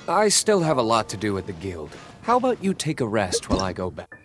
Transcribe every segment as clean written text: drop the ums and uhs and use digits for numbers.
I still have a lot to do at the guild. How about you take a rest while I go back?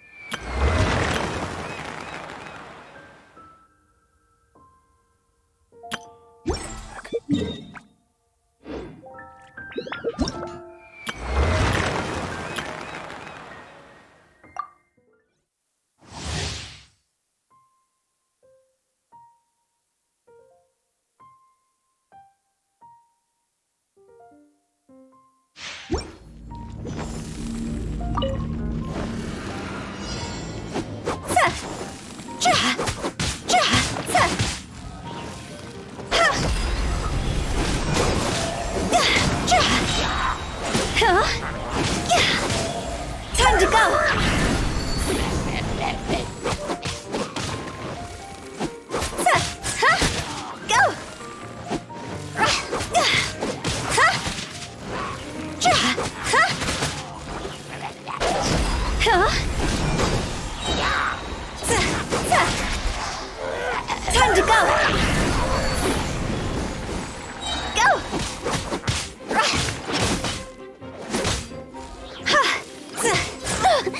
Time to go! Time to go! Go! Cross over!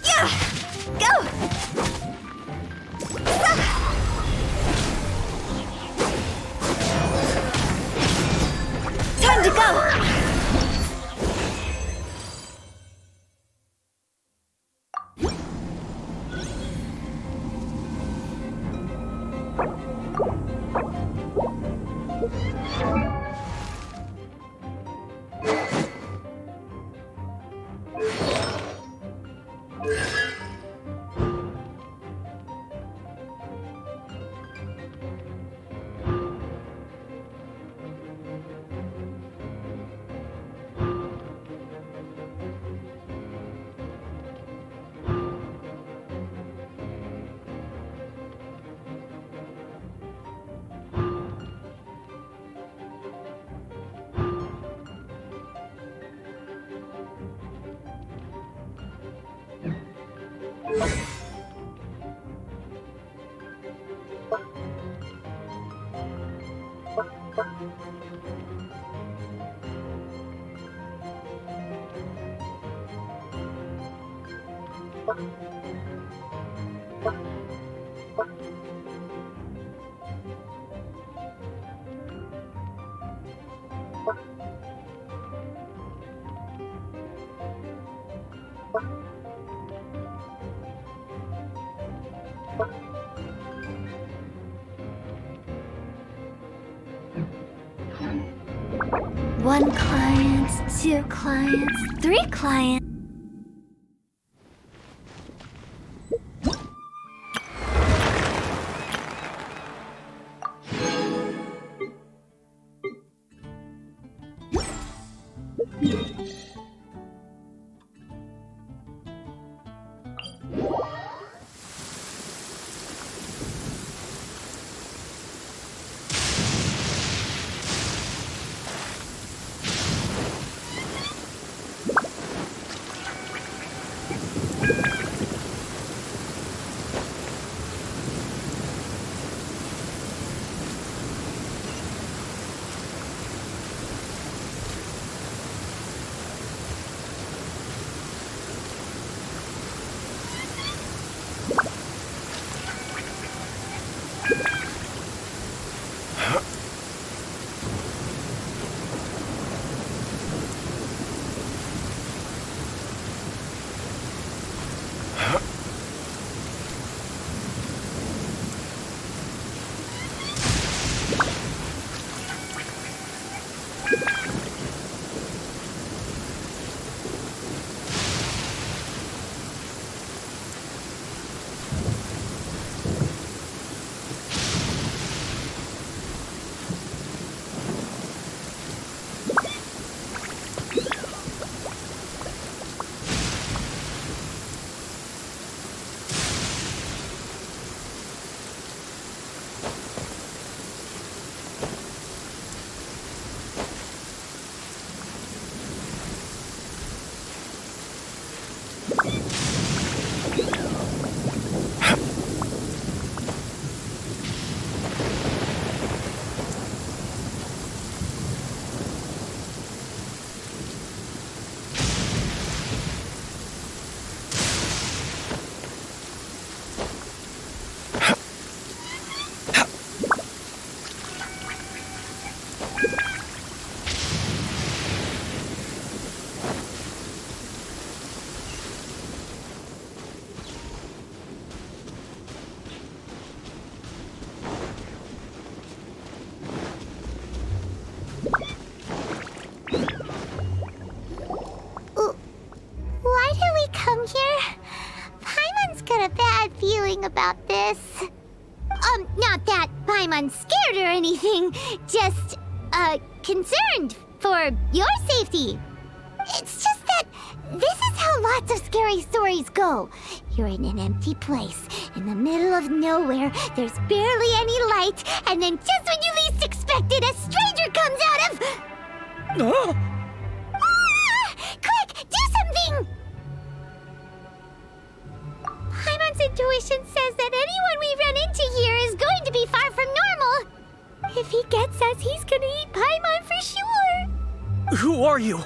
Yeah! Go! Time to go! One client, two clients, three clients. Not that Paimon's scared or anything, just, concerned for your safety. It's just that this is how lots of scary stories go. You're in an empty place, in the middle of nowhere, there's barely any light, and then just when you least expect it, a stranger comes out of... Quick, do something! Paimon's intuition says that anyone we run into here is going to be far from normal. If he gets us, he's gonna eat Paimon for sure. Who are you?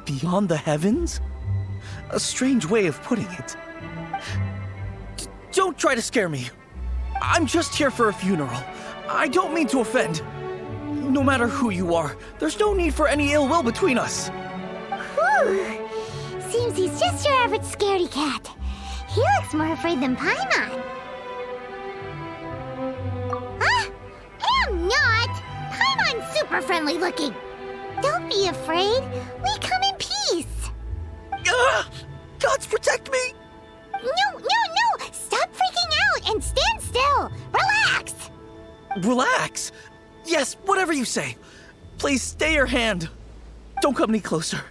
Beyond the heavens? A strange way of putting it. Don't try to scare me. I'm just here for a funeral. I don't mean to offend. No matter who you are, there's no need for any ill will between us. Whew. Seems he's just your average scaredy cat. He looks more afraid than Paimon. I'm not! Paimon's super friendly looking. Don't be afraid. We come in peace. Gods protect me! No! Stop freaking out and stand still. Relax. Relax. Yes, whatever you say. Please stay your hand. Don't come any closer.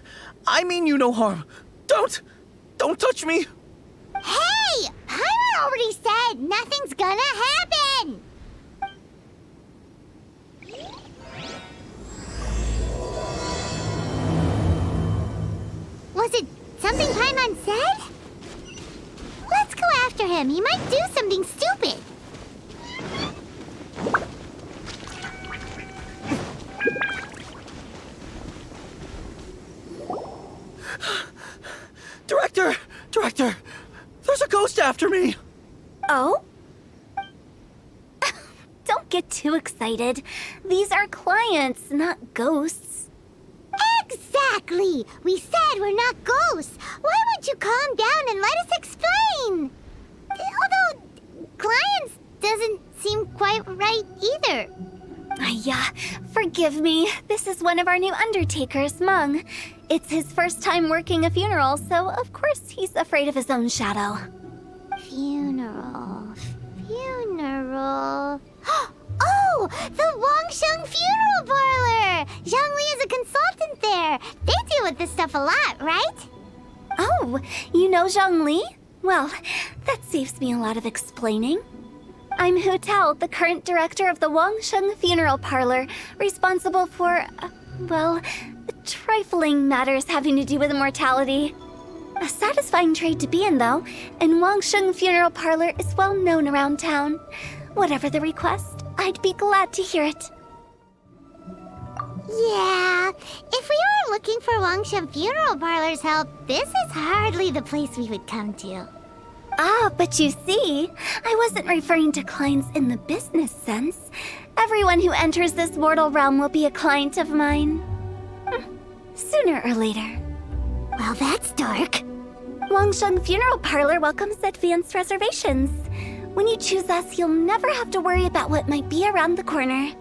I mean you no harm. Don't touch me. Hey! Paimon already said nothing's gonna happen. Was it something Paimon said? Let's go after him. He might do something stupid. Director, there's a ghost after me. Oh? Don't get too excited. These are clients, not ghosts. Exactly! We said we're not ghosts. Why won't you calm down and let us explain? Although, clients doesn't seem quite right either. Yeah, forgive me. This is one of our new undertakers, Mung. It's his first time working a funeral, so of course he's afraid of his own shadow. Funeral. Oh! The Wangsheng Funeral Parlor! Zhongli is a consultant there. They deal with this stuff a lot, right? Oh, you know Zhongli? Well, that saves me a lot of explaining. I'm Hu Tao, the current director of the Wangsheng Funeral Parlor, responsible for, trifling matters having to do with immortality. A satisfying trade to be in, though, and Wangsheng Funeral Parlor is well known around town. Whatever the request, I'd be glad to hear it. Yeah, if we were looking for Wangsheng Funeral Parlor's help, this is hardly the place we would come to. Ah, but you see, I wasn't referring to clients in the business sense. Everyone who enters this mortal realm will be a client of mine. Sooner or later. Well, that's dark. Wangsheng Funeral Parlor welcomes advanced reservations. When you choose us, you'll never have to worry about what might be around the corner.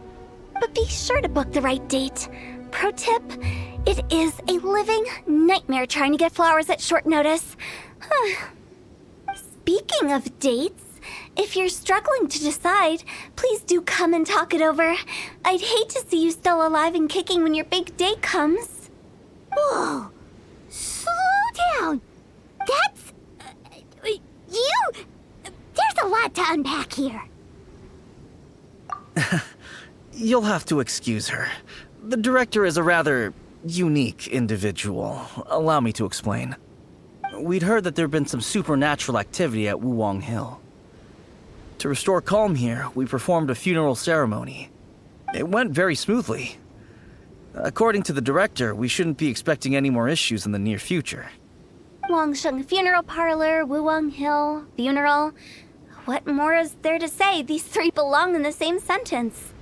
But be sure to book the right date. Pro tip, it is a living nightmare trying to get flowers at short notice. Speaking of dates, if you're struggling to decide, please do come and talk it over. I'd hate to see you still alive and kicking when your big day comes. Whoa! Slow down! That's... you... There's a lot to unpack here. You'll have to excuse her. The director is a rather unique individual. Allow me to explain. We'd heard that there'd been some supernatural activity at Wuwang Hill. To restore calm here, we performed a funeral ceremony. It went very smoothly. According to the director, we shouldn't be expecting any more issues in the near future. Wangsheng Funeral Parlor, Wuwang Hill, funeral. What more is there to say? These three belong in the same sentence.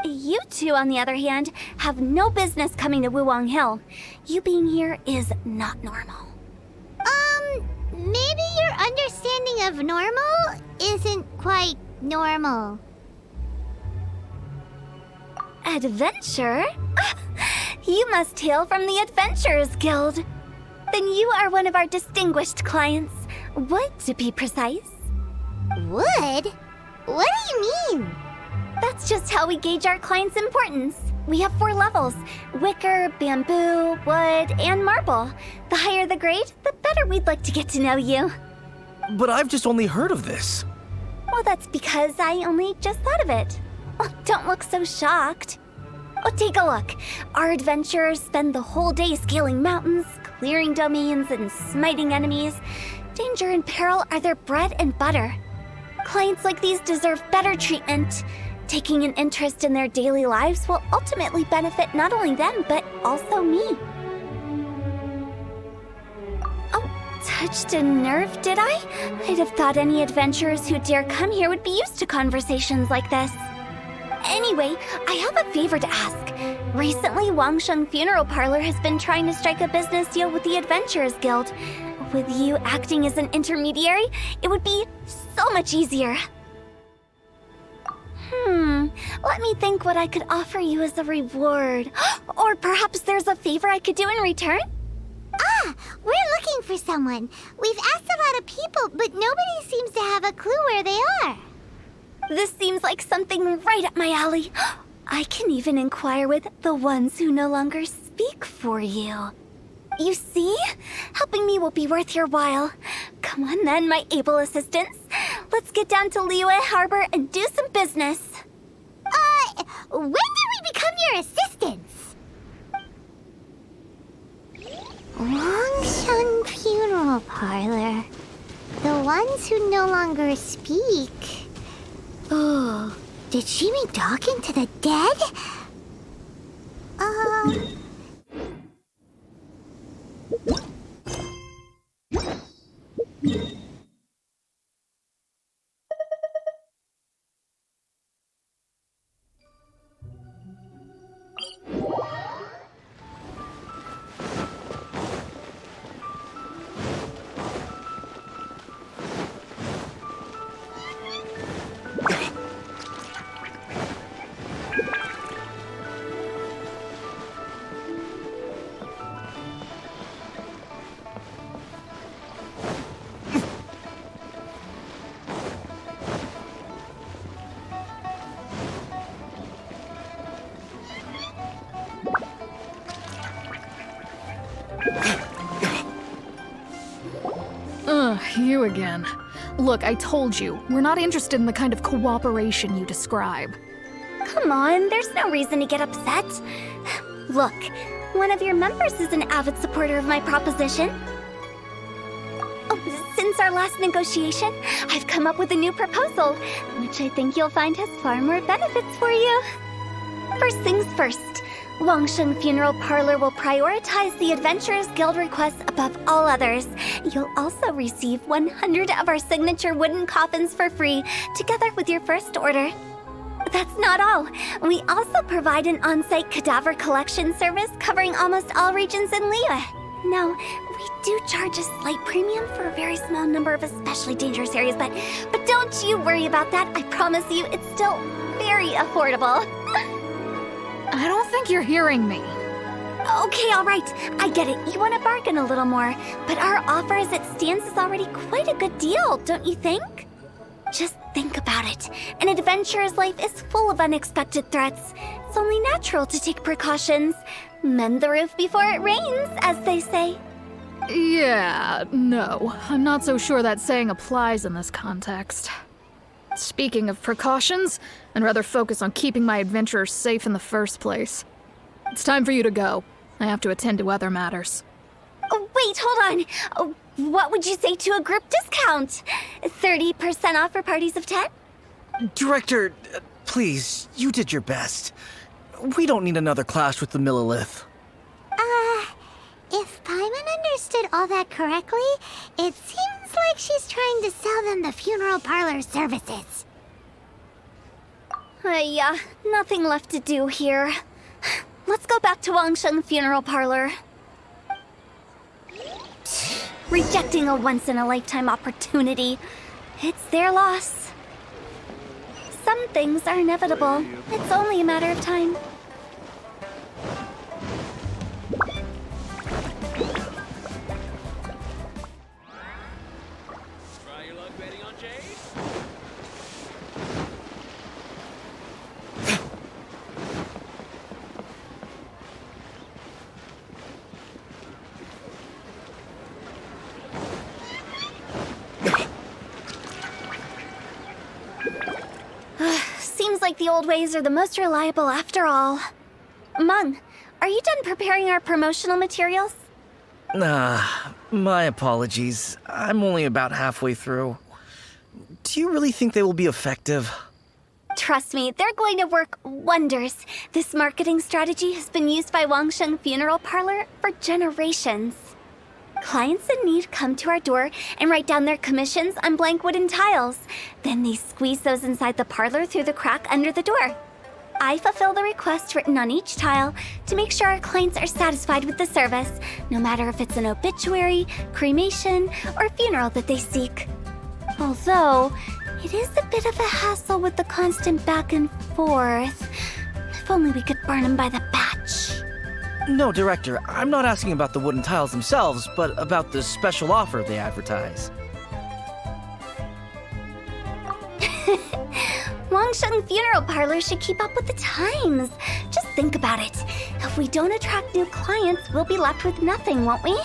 You two, on the other hand, have no business coming to Wuwang Hill. You being here is not normal. Maybe your understanding of normal isn't quite normal. Adventure? You must hail from the Adventurers Guild. Then you are one of our distinguished clients. What, to be precise? Wood? What do you mean? That's just how we gauge our clients' importance. We have 4 levels: wicker, bamboo, wood, and marble. The higher the grade, the better we'd like to get to know you. But I've just only heard of this. Well, that's because I only just thought of it. Oh, don't look so shocked. Oh, take a look. Our adventurers spend the whole day scaling mountains, clearing domains, and smiting enemies. Danger and peril are their bread and butter. Clients like these deserve better treatment. Taking an interest in their daily lives will ultimately benefit not only them, but also me. Oh, touched a nerve, did I? I'd have thought any adventurers who dare come here would be used to conversations like this. Anyway, I have a favor to ask. Recently, Wangsheng Funeral Parlor has been trying to strike a business deal with the Adventurers Guild. With you acting as an intermediary, it would be so much easier. Let me think what I could offer you as a reward. Or perhaps there's a favor I could do in return? Ah, we're looking for someone. We've asked a lot of people, but nobody seems to have a clue where they are. This seems like something right up my alley. I can even inquire with the ones who no longer speak for you. You see? Helping me will be worth your while. Come on then, my able assistants. Let's get down to Liyue Harbor and do some business. When did we become your assistants? Wangsheng Funeral Parlor. The ones who no longer speak. Oh, did she mean talking to the dead? You again. Look, I told you, we're not interested in the kind of cooperation you describe. Come on, there's no reason to get upset. Look, one of your members is an avid supporter of my proposition. Oh, since our last negotiation, I've come up with a new proposal, which I think you'll find has far more benefits for you. First things first, Wangsheng Funeral Parlor will prioritize the Adventurers Guild requests above all others. You'll also receive 100 of our signature wooden coffins for free, together with your first order. That's not all. We also provide an on-site cadaver collection service covering almost all regions in Liyue. Now, we do charge a slight premium for a very small number of especially dangerous areas, but don't you worry about that. I promise you, it's still very affordable. I don't think you're hearing me. Okay, all right. I get it. You want to bargain a little more, but our offer as it stands is already quite a good deal, don't you think? Just think about it. An adventurer's life is full of unexpected threats. It's only natural to take precautions. Mend the roof before it rains, as they say. Yeah, no. I'm not so sure that saying applies in this context. Speaking of precautions, I'd rather focus on keeping my adventurers safe in the first place. It's time for you to go. I have to attend to other matters. Oh, wait, hold on. Oh, what would you say to a group discount? 30% off for parties of 10? Director, please, you did your best. We don't need another clash with the Millilith. If Paimon understood all that correctly, it seems like she's trying to sell them the funeral parlor services. Yeah, nothing left to do here. Let's go back to Wangsheng Funeral Parlor. Rejecting a once-in-a-lifetime opportunity. It's their loss. Some things are inevitable. It's only a matter of time. Try your luck betting on Jade? Seems like the old ways are the most reliable after all. Mung, are you done preparing our promotional materials? My apologies. I'm only about halfway through. Do you really think they will be effective? Trust me, they're going to work wonders. This marketing strategy has been used by Wangsheng Funeral Parlor for generations. Clients in need come to our door and write down their commissions on blank wooden tiles. Then they squeeze those inside the parlor through the crack under the door. I fulfill the request written on each tile to make sure our clients are satisfied with the service, no matter if it's an obituary, cremation, or funeral that they seek. Although, it is a bit of a hassle with the constant back and forth. If only we could burn them by the batch. No, Director, I'm not asking about the wooden tiles themselves, but about the special offer they advertise. Wangsheng Funeral Parlor should keep up with the times. Just think about it. If we don't attract new clients, we'll be left with nothing, won't we?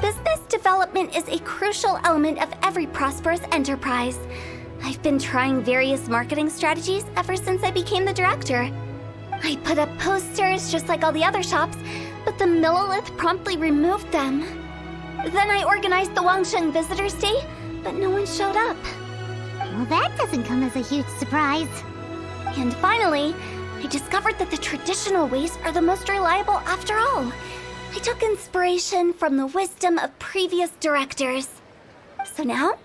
Business development is a crucial element of every prosperous enterprise. I've been trying various marketing strategies ever since I became the director. I put up posters just like all the other shops, but the Millilith promptly removed them. Then I organized the Wangsheng Visitors Day, but no one showed up. Well, that doesn't come as a huge surprise. And finally, I discovered that the traditional ways are the most reliable after all. I took inspiration from the wisdom of previous directors. So now,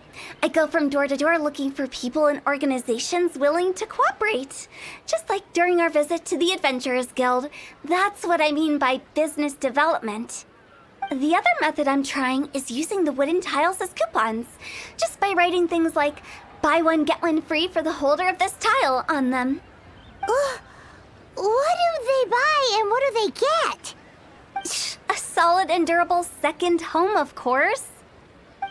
I go from door to door looking for people and organizations willing to cooperate. Just like during our visit to the Adventurers Guild. That's what I mean by business development. The other method I'm trying is using the wooden tiles as coupons. Just by writing things like, buy one, get one free for the holder of this tile on them. What do they buy and what do they get? A solid and durable second home, of course.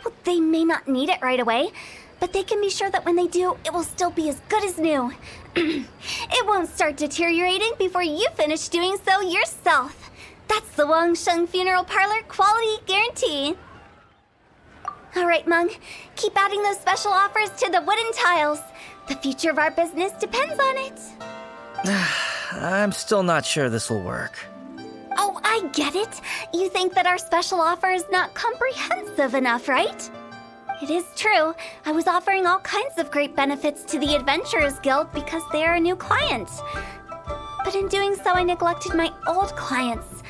Well, they may not need it right away, but they can be sure that when they do, it will still be as good as new. It won't start deteriorating before you finish doing so yourself. That's the Wangsheng Funeral Parlor quality guarantee. All right, Mung, keep adding those special offers to the wooden tiles. The future of our business depends on it. I'm still not sure this will work. Oh, I get it. You think that our special offer is not comprehensive enough, right? It is true. I was offering all kinds of great benefits to the Adventurers Guild because they are a new client. But in doing so, I neglected my old clients.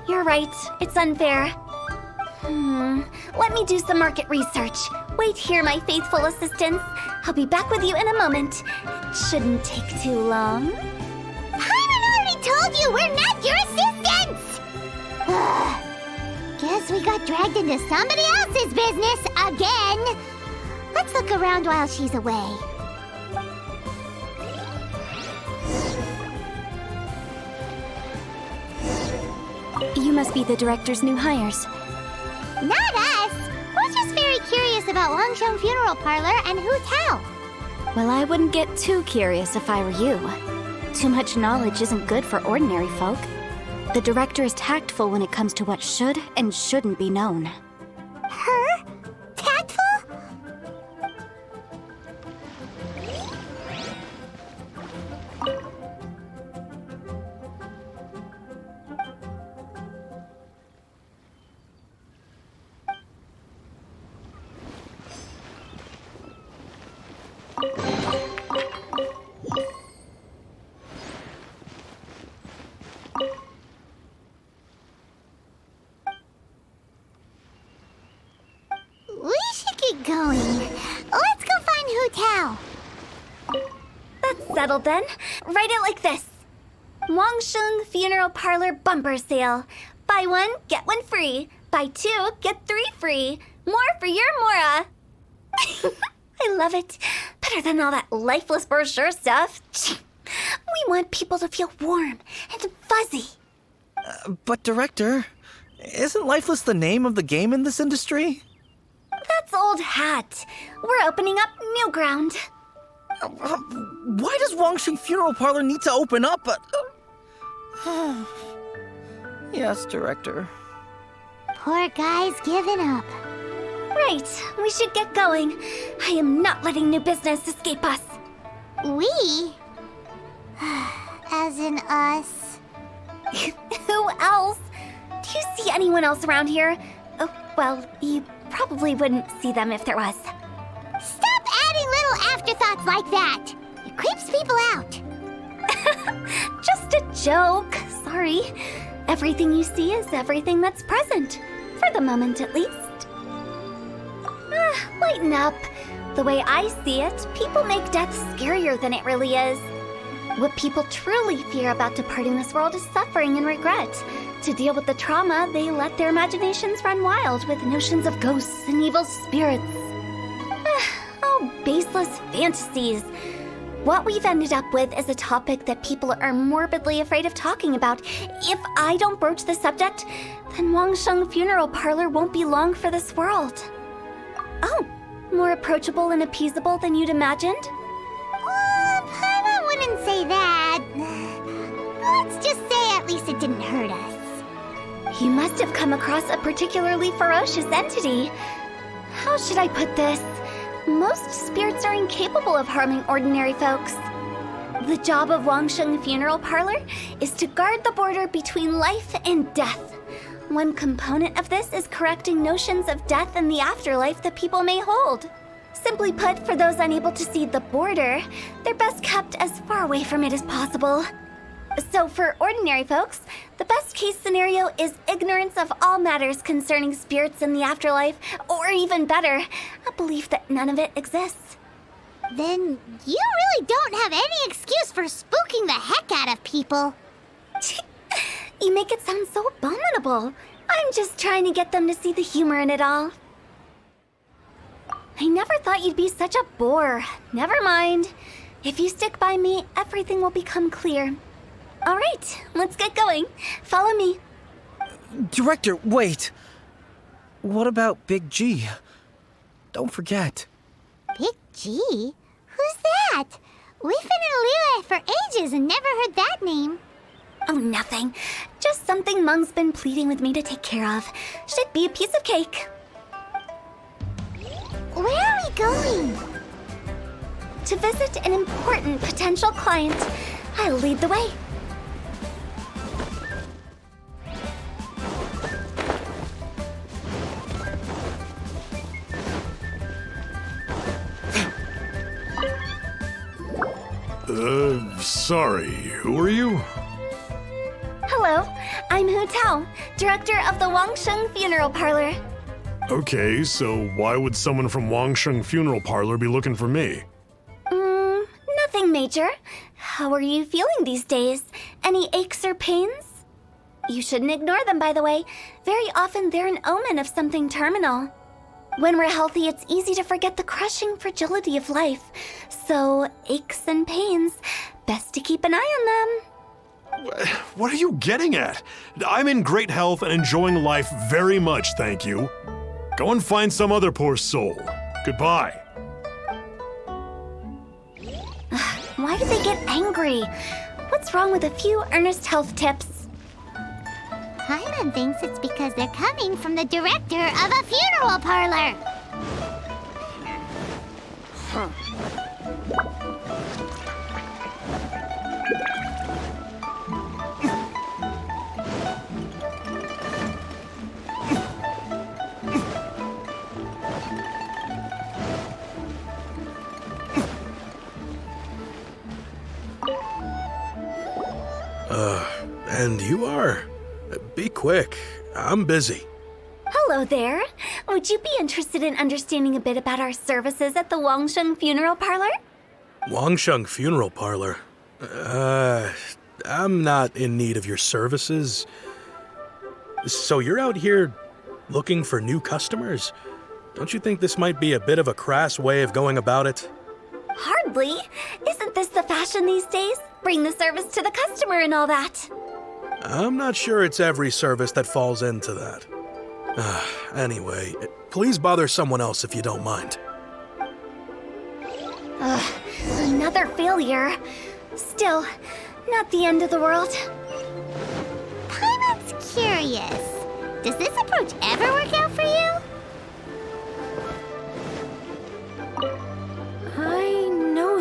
You're right. It's unfair. Let me do some market research. Wait here, my faithful assistants. I'll be back with you in a moment. It shouldn't take too long. Paimon already told you we're not your assistants! Guess we got dragged into somebody else's business again. Let's look around while she's away. You must be the director's new hires. Not us! We're just very curious about Wangsheng Funeral Parlor and Hu Tao. Well, I wouldn't get too curious if I were you. Too much knowledge isn't good for ordinary folk. The director is tactful when it comes to what should and shouldn't be known. Her? Tactful? We should get going. Let's go find Hu Tao. That's settled then. Write it like this. Wangsheng Funeral Parlor Bumper Sale. Buy one, get one free. Buy two, get three free. More for your Mora. I love it. Better than all that lifeless brochure stuff. We want people to feel warm and fuzzy. But Director, isn't Lifeless the name of the game in this industry? That's old hat. We're opening up new ground. Why does Wangsheng Funeral Parlor need to open up? Yes, Director. Poor guy's giving up. Right, we should get going. I am not letting new business escape us. We? As in us. Who else? Do you see anyone else around here? Oh, well, you probably wouldn't see them if there was. Stop adding little afterthoughts like that. It creeps people out. Just a joke. Sorry. Everything you see is everything that's present. For the moment, at least. Lighten up. The way I see it, people make death scarier than it really is. What people truly fear about departing this world is suffering and regret. To deal with the trauma, they let their imaginations run wild with notions of ghosts and evil spirits. Oh, baseless fantasies. What we've ended up with is a topic that people are morbidly afraid of talking about. If I don't broach the subject, then Wangsheng Funeral Parlor won't be long for this world. Oh, more approachable and appeasable than you'd imagined? I wouldn't say that. Let's just say at least it didn't hurt us. You must have come across a particularly ferocious entity. How should I put this? Most spirits are incapable of harming ordinary folks. The job of Wangsheng Funeral Parlor is to guard the border between life and death. One component of this is correcting notions of death and the afterlife that people may hold. Simply put, for those unable to see the border, they're best kept as far away from it as possible. So for ordinary folks, the best case scenario is ignorance of all matters concerning spirits in the afterlife, or even better, a belief that none of it exists. Then you really don't have any excuse for spooking the heck out of people. You make it sound so abominable. I'm just trying to get them to see the humor in it all. I never thought you'd be such a bore. Never mind. If you stick by me, everything will become clear. All right, let's get going. Follow me. Director, wait. What about Big G? Don't forget. Big G? Who's that? We've been in Liyue for ages and never heard that name. Oh, nothing. Just something Mung's been pleading with me to take care of. Should be a piece of cake. Where are we going? To visit an important potential client. I'll lead the way. Sorry, who are you? Hello, I'm Hu Tao, director of the Wangsheng Funeral Parlor. Okay, so why would someone from Wangsheng Funeral Parlor be looking for me? Nothing major. How are you feeling these days? Any aches or pains? You shouldn't ignore them, by the way. Very often they're an omen of something terminal. When we're healthy, it's easy to forget the crushing fragility of life. So, aches and pains, best to keep an eye on them. What are you getting at? I'm in great health and enjoying life very much, thank you. Go and find some other poor soul. Goodbye. Why do they get angry? What's wrong with a few earnest health tips? Paimon thinks it's because they're coming from the director of a funeral parlor. And you are? Be quick. I'm busy. Hello there. Would you be interested in understanding a bit about our services at the Wangsheng Funeral Parlor? Wangsheng Funeral Parlor? I'm not in need of your services. So you're out here looking for new customers? Don't you think this might be a bit of a crass way of going about it? Hardly. Isn't this the fashion these days? Bring the service to the customer and all that. I'm not sure it's every service that falls into that. Anyway, please bother someone else if you don't mind. Another failure. Still, not the end of the world. Paimon's curious. Does this approach ever work out for you?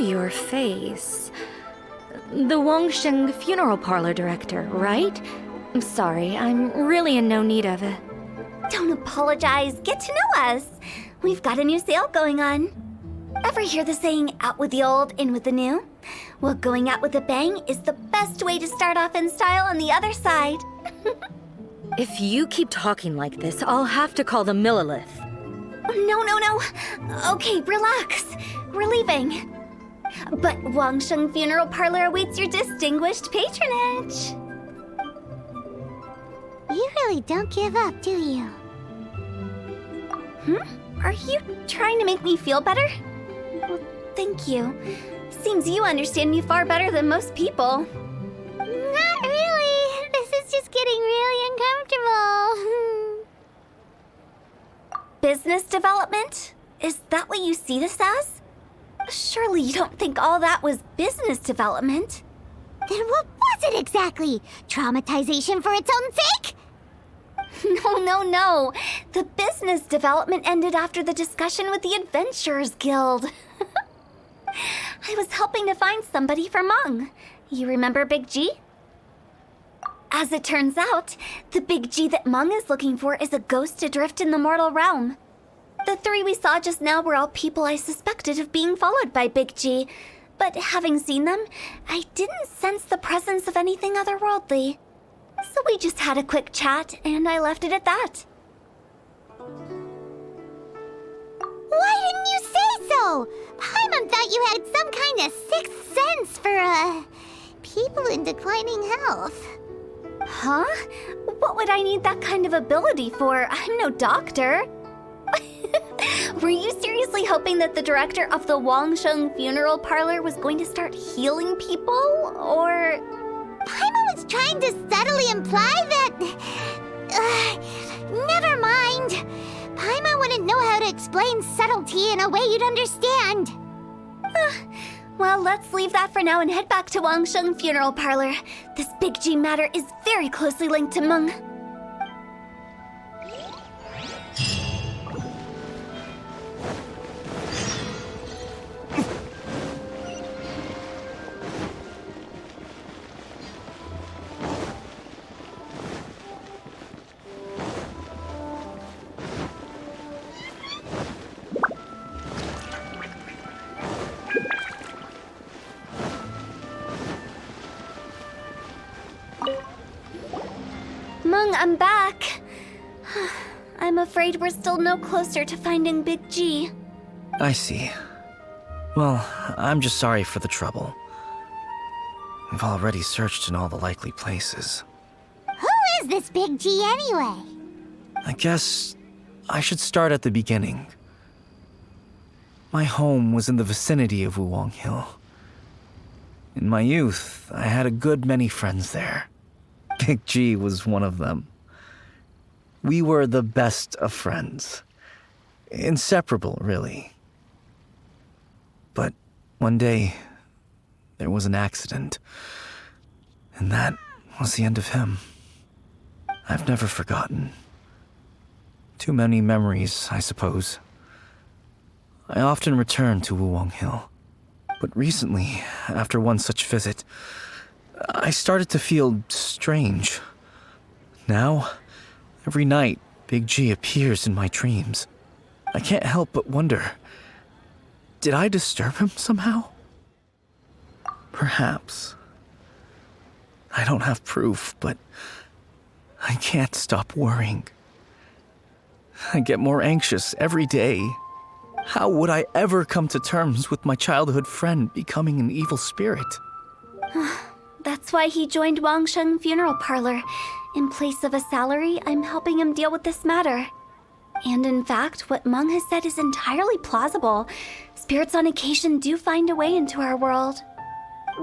your face. The Wangsheng funeral parlor director, right? I'm sorry, I'm really in no need of it. Don't apologize. Get to know us. We've got a new sale going on. Ever hear the saying, out with the old, in with the new? Well, going out with a bang is the best way to start off in style on the other side. If you keep talking like this, I'll have to call the Millilith. No. Okay, relax. We're leaving. But Wangsheng Funeral Parlor awaits your distinguished patronage. You really don't give up, do you? Are you trying to make me feel better? Well, thank you. Seems you understand me far better than most people. Not really. This is just getting really uncomfortable. Business development? Is that what you see this as? Surely you don't think all that was business development? Then what was it exactly? Traumatization for its own sake? No. The business development ended after the discussion with the Adventurers Guild. I was helping to find somebody for Meng. You remember Big G? As it turns out, the Big G that Meng is looking for is a ghost adrift in the mortal realm. The three we saw just now were all people I suspected of being followed by Big G, but having seen them, I didn't sense the presence of anything otherworldly. So we just had a quick chat, and I left it at that. Why didn't you say so? Paimon thought you had some kind of sixth sense for, people in declining health. Huh? What would I need that kind of ability for? I'm no doctor. Were you seriously hoping that the director of the Wangsheng Funeral Parlor was going to start healing people, or...? Paimon was trying to subtly imply that... never mind. Paimon wouldn't know how to explain subtlety in a way you'd understand. Well, let's leave that for now and head back to Wangsheng Funeral Parlor. This Big G matter is very closely linked to Meng. Meng, I'm back. I'm afraid we're still no closer to finding Big G. I see. Well, I'm just sorry for the trouble. We've already searched in all the likely places. Who is this Big G anyway? I guess I should start at the beginning. My home was in the vicinity of Wuwang Hill. In my youth, I had a good many friends there. Big G was one of them. We were the best of friends. Inseparable, really. But one day, there was an accident. And that was the end of him. I've never forgotten. Too many memories, I suppose. I often return to Wuwang Hill. But recently, after one such visit, I started to feel strange. Now, every night, Big G appears in my dreams. I can't help but wonder, did I disturb him somehow? Perhaps. I don't have proof, but I can't stop worrying. I get more anxious every day. How would I ever come to terms with my childhood friend becoming an evil spirit? That's why he joined Wangsheng Funeral Parlor. In place of a salary, I'm helping him deal with this matter. And in fact, what Meng has said is entirely plausible. Spirits on occasion do find a way into our world.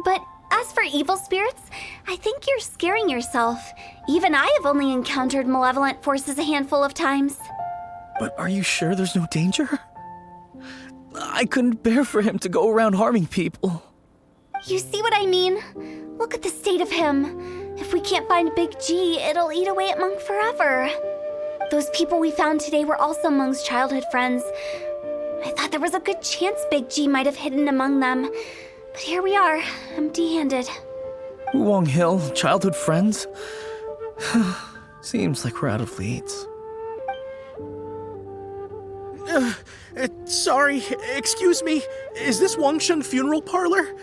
But as for evil spirits, I think you're scaring yourself. Even I have only encountered malevolent forces a handful of times. But are you sure there's no danger? I couldn't bear for him to go around harming people. You see what I mean? Look at the state of him. If we can't find Big G, it'll eat away at Meng forever. Those people we found today were also Meng's childhood friends. I thought there was a good chance Big G might have hidden among them. But here we are, empty-handed. Wuwang Hill, childhood friends? Seems like we're out of leads. Sorry, excuse me. Is this Wangsheng Funeral Parlor?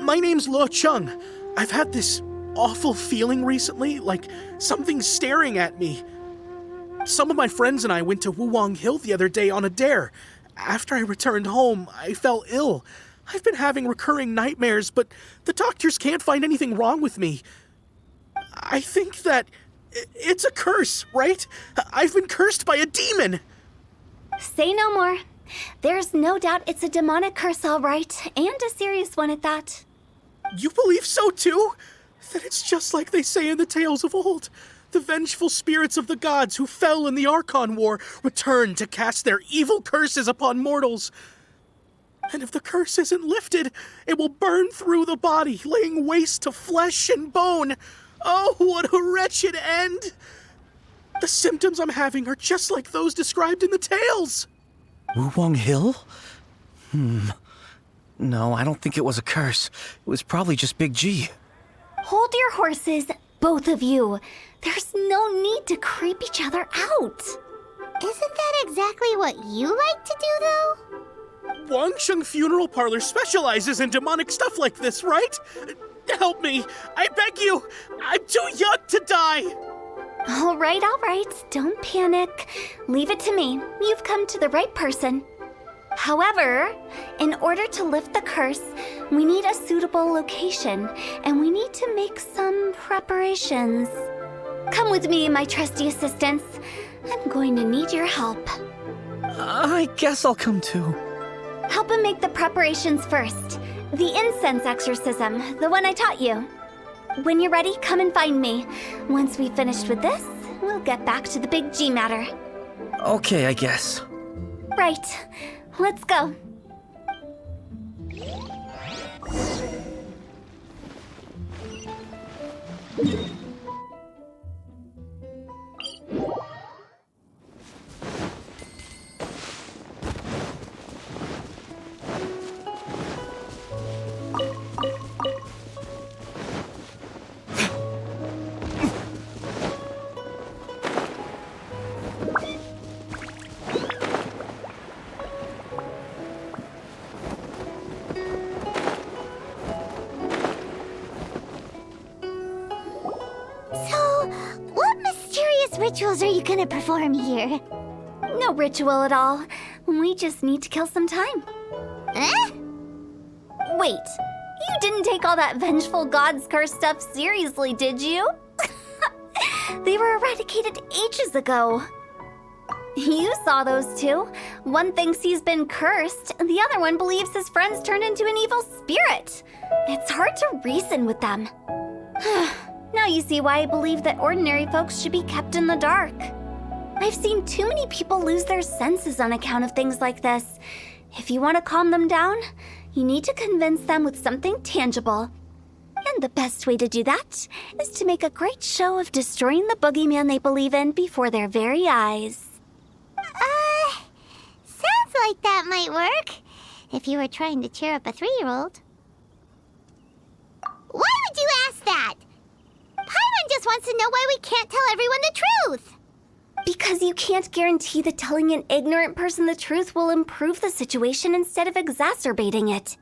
My name's Luo Chung. I've had this awful feeling recently, like something's staring at me. Some of my friends and I went to Wuwang Hill the other day on a dare. After I returned home, I fell ill. I've been having recurring nightmares, but the doctors can't find anything wrong with me. I think that it's a curse, right? I've been cursed by a demon. Say no more. There's no doubt it's a demonic curse, all right, and a serious one at that. You believe so too? That it's just like they say in the tales of old. The vengeful spirits of the gods who fell in the Archon War return to cast their evil curses upon mortals. And if the curse isn't lifted, it will burn through the body, laying waste to flesh and bone. Oh, what a wretched end! The symptoms I'm having are just like those described in the tales. Wuwang Hill? No, I don't think it was a curse. It was probably just Big G. Hold your horses, both of you. There's no need to creep each other out. Isn't that exactly what you like to do, though? Wangsheng Funeral Parlor specializes in demonic stuff like this, right? Help me. I beg you. I'm too young to die. All right. Don't panic. Leave it to me. You've come to the right person. However, in order to lift the curse, we need a suitable location, and we need to make some preparations. Come with me, my trusty assistants. I'm going to need your help. I guess I'll come too. Help him make the preparations first. The incense exorcism, the one I taught you. When you're ready, come and find me. Once we've finished with this, we'll get back to the Big G matter. Okay, I guess. Right. Let's go. Rituals are you gonna perform here? No ritual at all. We just need to kill some time. Eh? Wait, you didn't take all that vengeful god's curse stuff seriously, did you? They were eradicated ages ago. You saw those two. One thinks he's been cursed, and the other one believes his friends turned into an evil spirit. It's hard to reason with them. Now you see why I believe that ordinary folks should be kept in the dark. I've seen too many people lose their senses on account of things like this. If you want to calm them down, you need to convince them with something tangible. And the best way to do that is to make a great show of destroying the boogeyman they believe in before their very eyes. Sounds like that might work. If you were trying to cheer up a 3-year-old. Why would you ask that? Paimon just wants to know why we can't tell everyone the truth. Because you can't guarantee that telling an ignorant person the truth will improve the situation instead of exacerbating it.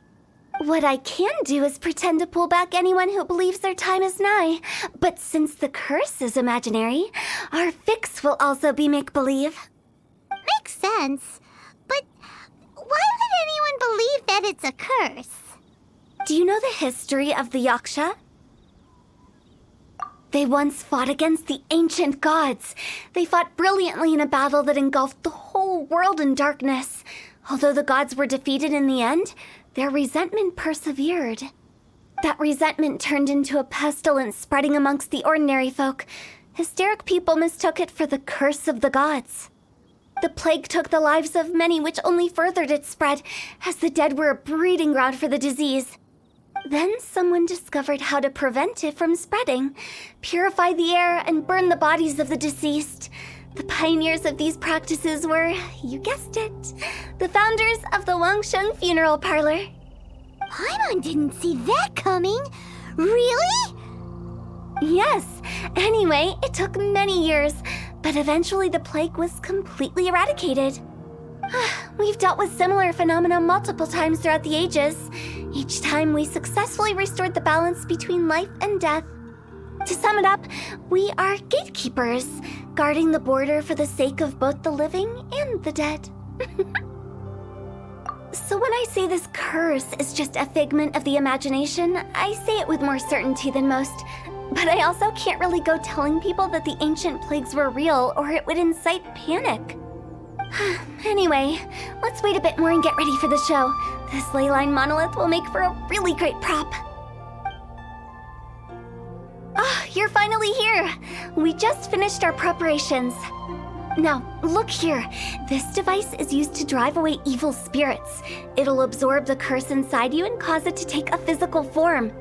What I can do is pretend to pull back anyone who believes their time is nigh. But since the curse is imaginary, our fix will also be make-believe. Makes sense. But why would anyone believe that it's a curse? Do you know the history of the Yaksha? They once fought against the ancient gods. They fought brilliantly in a battle that engulfed the whole world in darkness. Although the gods were defeated in the end, their resentment persevered. That resentment turned into a pestilence spreading amongst the ordinary folk. Hysteric people mistook it for the curse of the gods. The plague took the lives of many, which only furthered its spread, as the dead were a breeding ground for the disease. Then someone discovered how to prevent it from spreading, purify the air, and burn the bodies of the deceased. The pioneers of these practices were, you guessed it, the founders of the Wangsheng Funeral Parlor. Paimon didn't see that coming. Really? Yes. Anyway, it took many years, but eventually the plague was completely eradicated. We've dealt with similar phenomena multiple times throughout the ages. Each time we successfully restored the balance between life and death. To sum it up, we are gatekeepers, guarding the border for the sake of both the living and the dead. So when I say this curse is just a figment of the imagination, I say it with more certainty than most. But I also can't really go telling people that the ancient plagues were real, or it would incite panic. Anyway, let's wait a bit more and get ready for the show. This leyline monolith will make for a really great prop. You're finally here! We just finished our preparations. Now, look here. This device is used to drive away evil spirits. It'll absorb the curse inside you and cause it to take a physical form.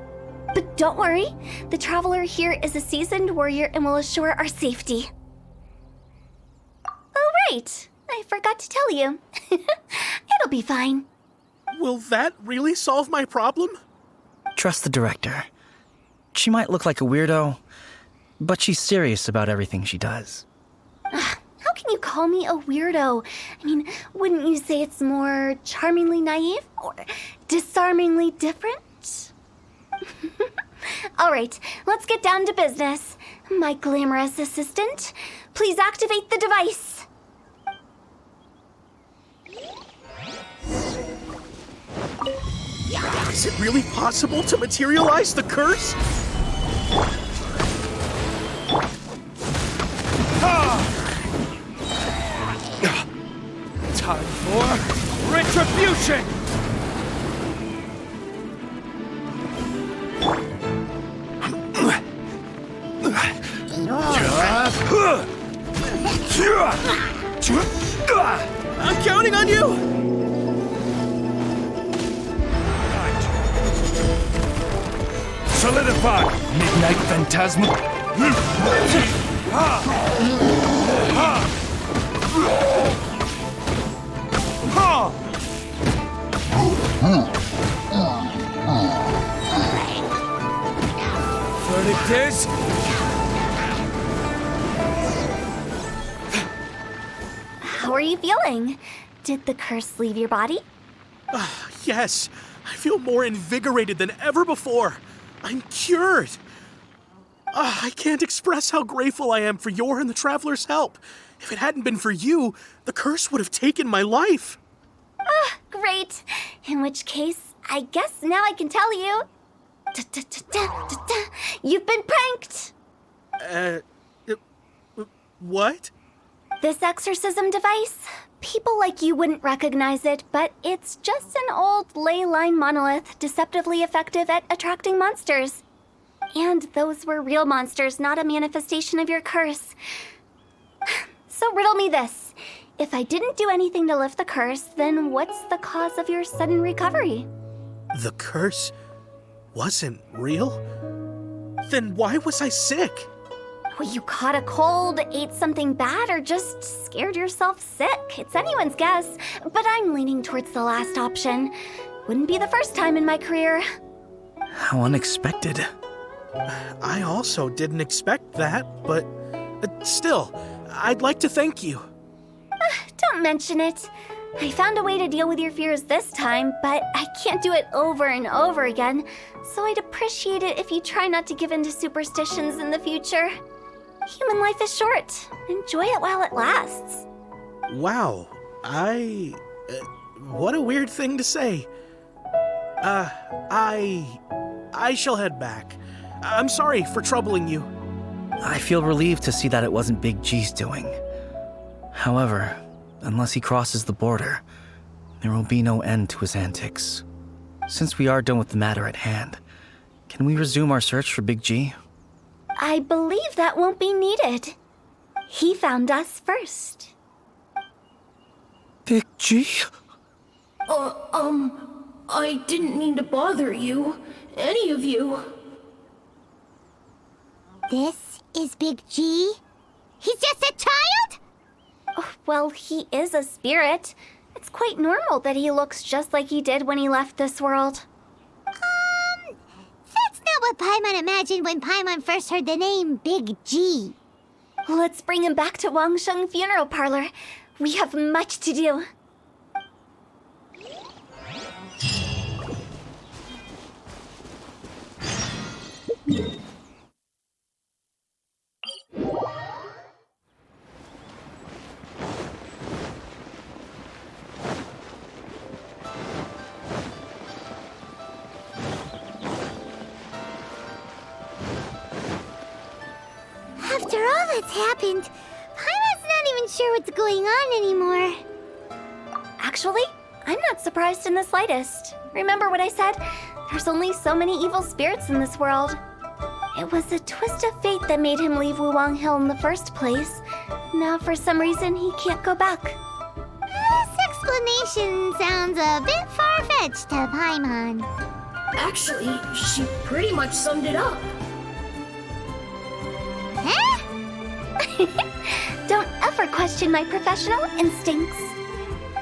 But don't worry, the traveler here is a seasoned warrior and will assure our safety. Oh, right. I forgot to tell you. It'll be fine. Will that really solve my problem? Trust the director. She might look like a weirdo, but she's serious about everything she does. How can you call me a weirdo? I mean, wouldn't you say it's more charmingly naive or disarmingly different? All right, let's get down to business. My glamorous assistant, please activate the device. Is it really possible to materialize the curse? Time for retribution! I'm counting on you! Solidify! Midnight Phantasma! Verdict is... How are you feeling? Did the curse leave your body? Yes, I feel more invigorated than ever before. I'm cured. I can't express how grateful I am for your and the Traveler's help. If it hadn't been for you, the curse would have taken my life. Great. In which case, I guess now I can tell you. You've been pranked. What? This exorcism device, people like you wouldn't recognize it, but it's just an old ley line monolith deceptively effective at attracting monsters. And those were real monsters, not a manifestation of your curse. So riddle me this. If I didn't do anything to lift the curse, then what's the cause of your sudden recovery? The curse wasn't real? Then why was I sick? Well, you caught a cold, ate something bad, or just scared yourself sick. It's anyone's guess, but I'm leaning towards the last option. Wouldn't be the first time in my career. How unexpected. I also didn't expect that, but still, I'd like to thank you. Don't mention it. I found a way to deal with your fears this time, but I can't do it over and over again, so I'd appreciate it if you try not to give in to superstitions in the future. Human life is short. Enjoy it while it lasts. Wow, what a weird thing to say. I shall head back. I'm sorry for troubling you. I feel relieved to see that it wasn't Big G's doing. However, unless he crosses the border, there will be no end to his antics. Since we are done with the matter at hand, can we resume our search for Big G? I believe that won't be needed. He found us first. Big G? I didn't mean to bother you. Any of you. This is Big G? He's just a child? Well, he is a spirit. It's quite normal that he looks just like he did when he left this world. That's not what Paimon imagined when Paimon first heard the name Big G. Let's bring him back to Wangsheng Funeral Parlor. We have much to do. After all that's happened, Paimon's not even sure what's going on anymore. Actually, I'm not surprised in the slightest. Remember what I said? There's only so many evil spirits in this world. It was a twist of fate that made him leave Wuwang Hill in the first place. Now, for some reason, he can't go back. This explanation sounds a bit far-fetched to Paimon. Actually, she pretty much summed it up. Huh? Don't ever question my professional instincts.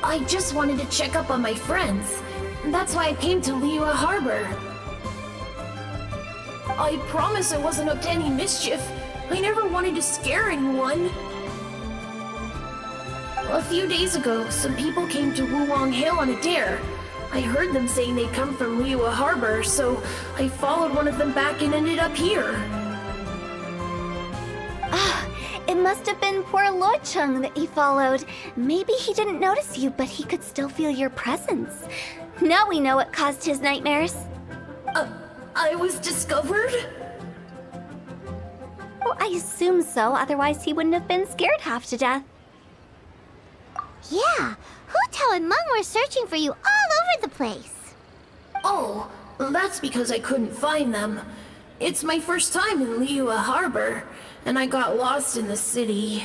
I just wanted to check up on my friends. That's why I came to Liyue Harbor. I promise I wasn't up to any mischief. I never wanted to scare anyone. A few days ago, some people came to Wuwang Hill on a dare. I heard them saying they'd come from Liyue Harbor, so I followed one of them back and ended up here. It must have been poor Lo Chung that he followed. Maybe he didn't notice you, but he could still feel your presence. Now we know what caused his nightmares. I was discovered? Well, I assume so, otherwise he wouldn't have been scared half to death. Yeah, Hu Tao and Meng were searching for you all over the place. Oh, that's because I couldn't find them. It's my first time in Liyue Harbor, and I got lost in the city.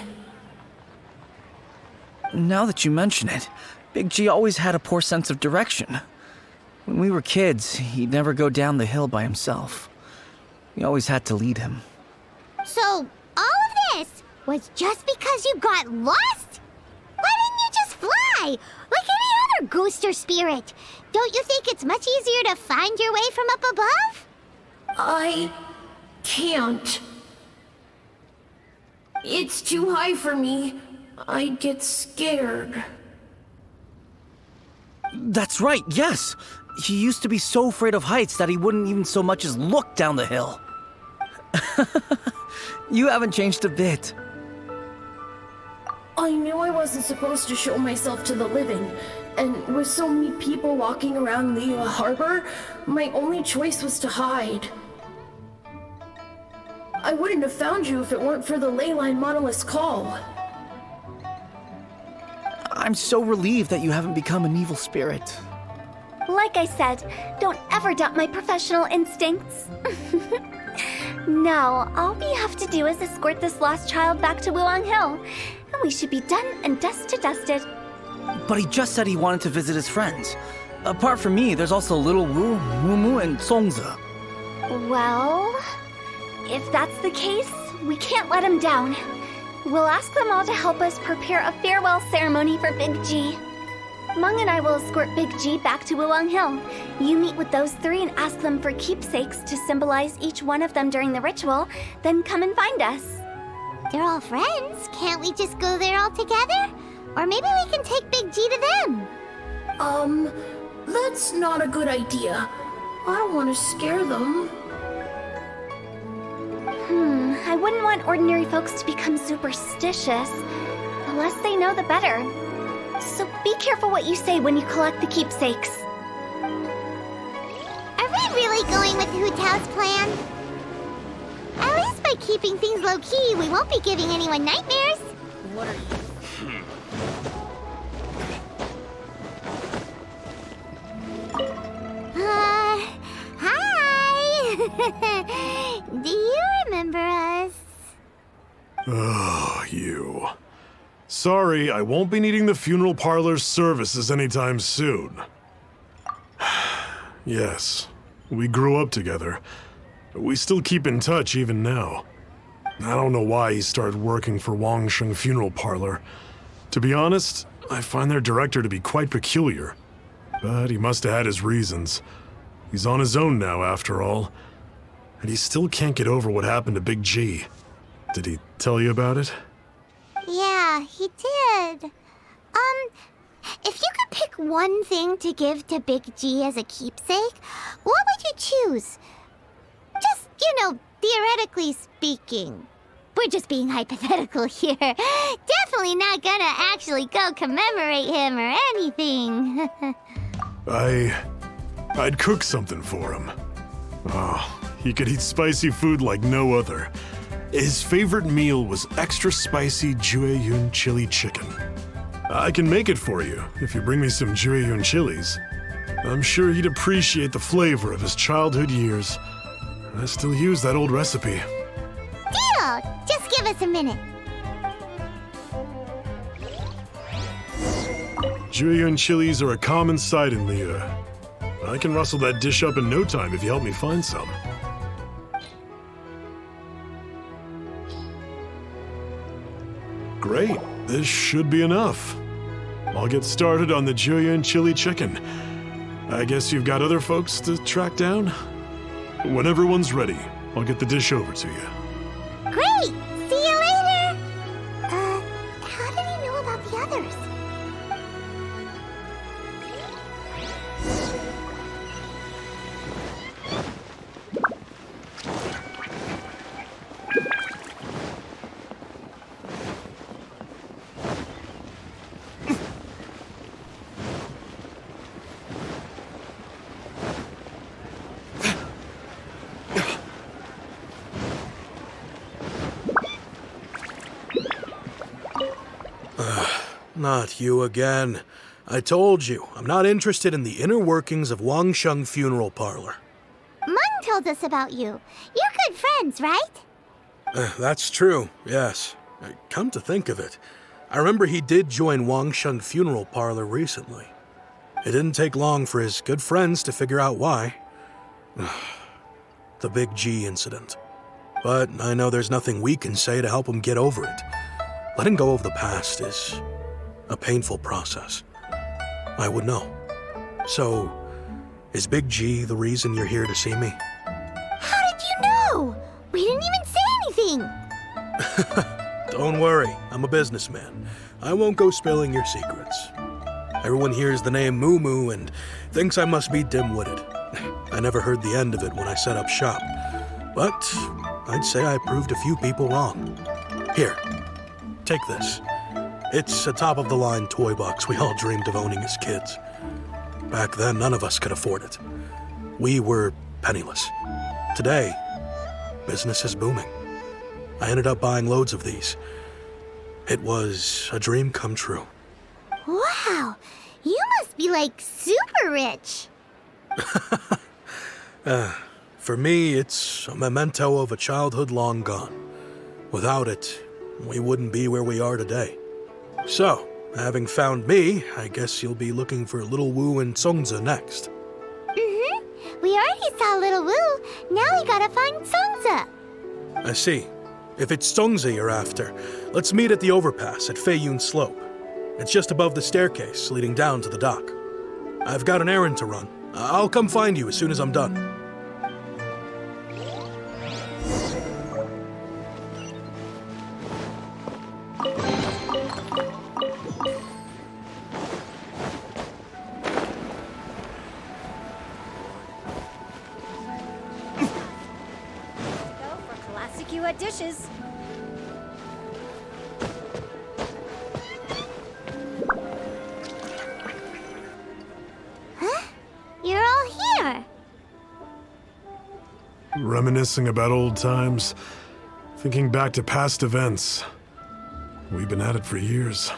Now that you mention it, Big G always had a poor sense of direction. When we were kids, he'd never go down the hill by himself. We always had to lead him. So, all of this was just because you got lost? Why didn't you just fly? Like any other ghost or spirit? Don't you think it's much easier to find your way from up above? I can't. It's too high for me. I'd get scared. That's right, yes! He used to be so afraid of heights that he wouldn't even so much as look down the hill. You haven't changed a bit. I knew I wasn't supposed to show myself to the living, and with so many people walking around Liyue Harbor, my only choice was to hide. I wouldn't have found you if it weren't for the Leyline Monolith's call. I'm so relieved that you haven't become an evil spirit. Like I said, don't ever doubt my professional instincts. Now, all we have to do is escort this lost child back to Wuwang Hill, and we should be done and dusted. But he just said he wanted to visit his friends. Apart from me, there's also Little Wu, Mumu, and Songza. Well, if that's the case, we can't let him down. We'll ask them all to help us prepare a farewell ceremony for Big G. Meng and I will escort Big G back to Wuwang Hill. You meet with those three and ask them for keepsakes to symbolize each one of them during the ritual, then come and find us. They're all friends. Can't we just go there all together? Or maybe we can take Big G to them. That's not a good idea. I don't want to scare them. I wouldn't want ordinary folks to become superstitious. The less they know, the better. So be careful what you say when you collect the keepsakes. Are we really going with Hu Tao's plan? At least by keeping things low-key, we won't be giving anyone nightmares. What are you? Hi! Do you remember us? Oh, you. Sorry, I won't be needing the funeral parlor's services anytime soon. Yes, we grew up together. We still keep in touch even now. I don't know why he started working for Wangsheng Funeral Parlor. To be honest, I find their director to be quite peculiar. But he must have had his reasons. He's on his own now, after all. And he still can't get over what happened to Big G. Did he tell you about it? Yeah, he did. If you could pick one thing to give to Big G as a keepsake, what would you choose? Just, theoretically speaking. We're just being hypothetical here. Definitely not gonna actually go commemorate him or anything. I'd cook something for him. Oh, he could eat spicy food like no other. His favorite meal was extra spicy Jueyun chili chicken. I can make it for you if you bring me some Jueyun chilies. I'm sure he'd appreciate the flavor of his childhood years. I still use that old recipe. Deal! Just give us a minute. Jueyun chilies are a common sight in Liyue. I can rustle that dish up in no time if you help me find some. Great, this should be enough. I'll get started on the Jueyun chili chicken. I guess you've got other folks to track down? When everyone's ready, I'll get the dish over to you. Great! See you later! How did he know about the others? Not you again. I told you, I'm not interested in the inner workings of Wangsheng Funeral Parlor. Mung told us about you. You're good friends, right? That's true, yes. Come to think of it, I remember he did join Wangsheng Funeral Parlor recently. It didn't take long for his good friends to figure out why. The Big G incident. But I know there's nothing we can say to help him get over it. Letting go of the past is a painful process. I would know. So, is Big G the reason you're here to see me? How did you know? We didn't even say anything. Don't worry, I'm a businessman. I won't go spilling your secrets. Everyone hears the name Moo Moo and thinks I must be dim-witted. I never heard the end of it when I set up shop. But I'd say I proved a few people wrong. Here, take this. It's a top-of-the-line toy box we all dreamed of owning as kids. Back then, none of us could afford it. We were penniless. Today, business is booming. I ended up buying loads of these. It was a dream come true. Wow, you must be like super rich. For me, it's a memento of a childhood long gone. Without it, we wouldn't be where we are today. So, having found me, I guess you'll be looking for Little Wu and Songza next. Mm-hmm. We already saw Little Wu. Now we gotta find Songza. I see. If it's Songza you're after, let's meet at the overpass at Feiyun Slope. It's just above the staircase leading down to the dock. I've got an errand to run. I'll come find you as soon as I'm done. Dishes. Huh? You're all here. Reminiscing about old times, thinking back to past events. We've been at it for years.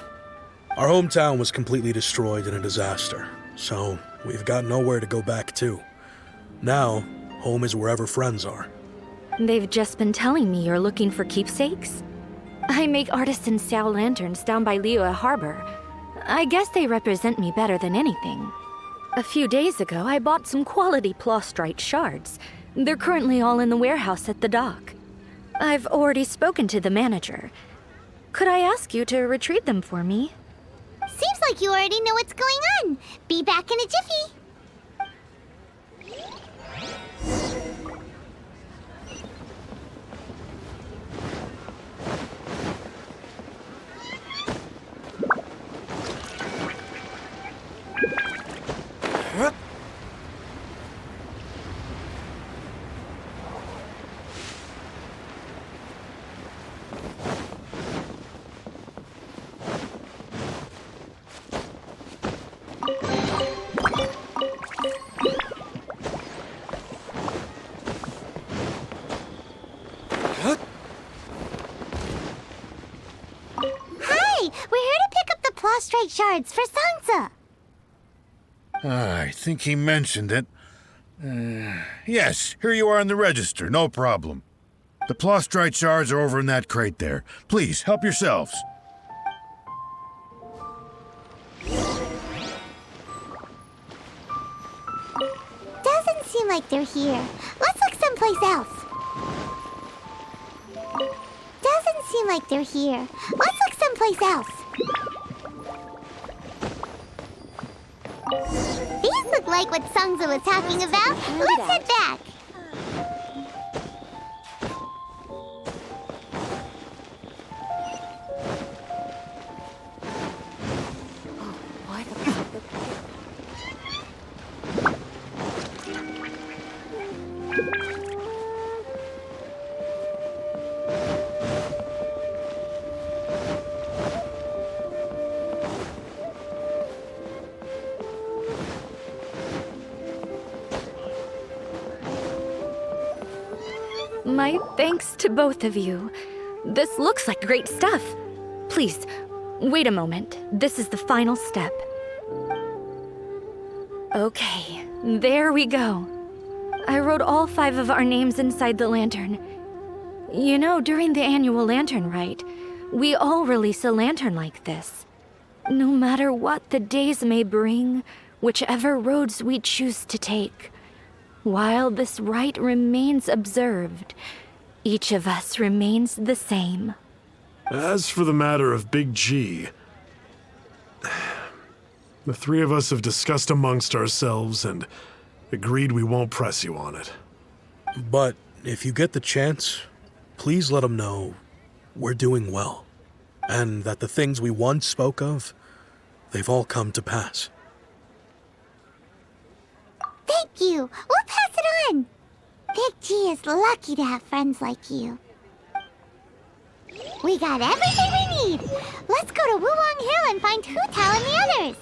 Our hometown was completely destroyed in a disaster, so we've got nowhere to go back to. Now, home is wherever friends are. They've just been telling me you're looking for keepsakes? I make artisan Xiao lanterns down by Liyue Harbor. I guess they represent me better than anything. A few days ago, I bought some quality plastrite shards. They're currently all in the warehouse at the dock. I've already spoken to the manager. Could I ask you to retrieve them for me? Seems like you already know what's going on. Be back in a jiffy. Straight shards for Sansa. I think he mentioned it. Yes, here you are in the register, no problem. The plastrite shards are over in that crate there. Please, help yourselves. Doesn't seem like they're here. Let's look someplace else. Doesn't seem like they're here. Let's look someplace else. These look like what Sangza was talking about. Let's head back. My thanks to both of you. This looks like great stuff. Please, wait a moment. This is the final step. Okay, there we go. I wrote all 5 of our names inside the lantern. You know, during the annual lantern rite, we all release a lantern like this. No matter what the days may bring, whichever roads we choose to take, while this rite remains observed, each of us remains the same. As for the matter of Big G, the 3 of us have discussed amongst ourselves and agreed we won't press you on it. But if you get the chance, please let him know we're doing well, and that the things we once spoke of, they've all come to pass. Thank you. We'll pass it on. Big G is lucky to have friends like you. We got everything we need. Let's go to Wulong Hill and find Hu Tao and the others.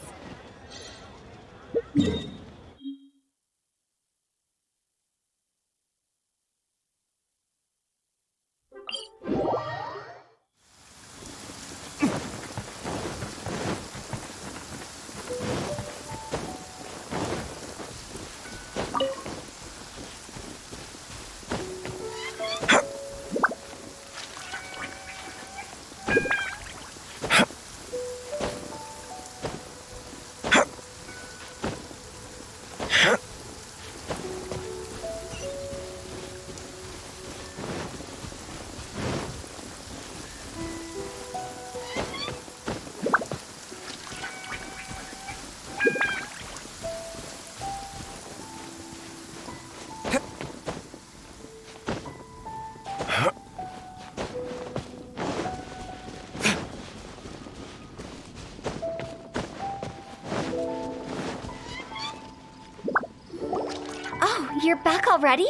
You're back already?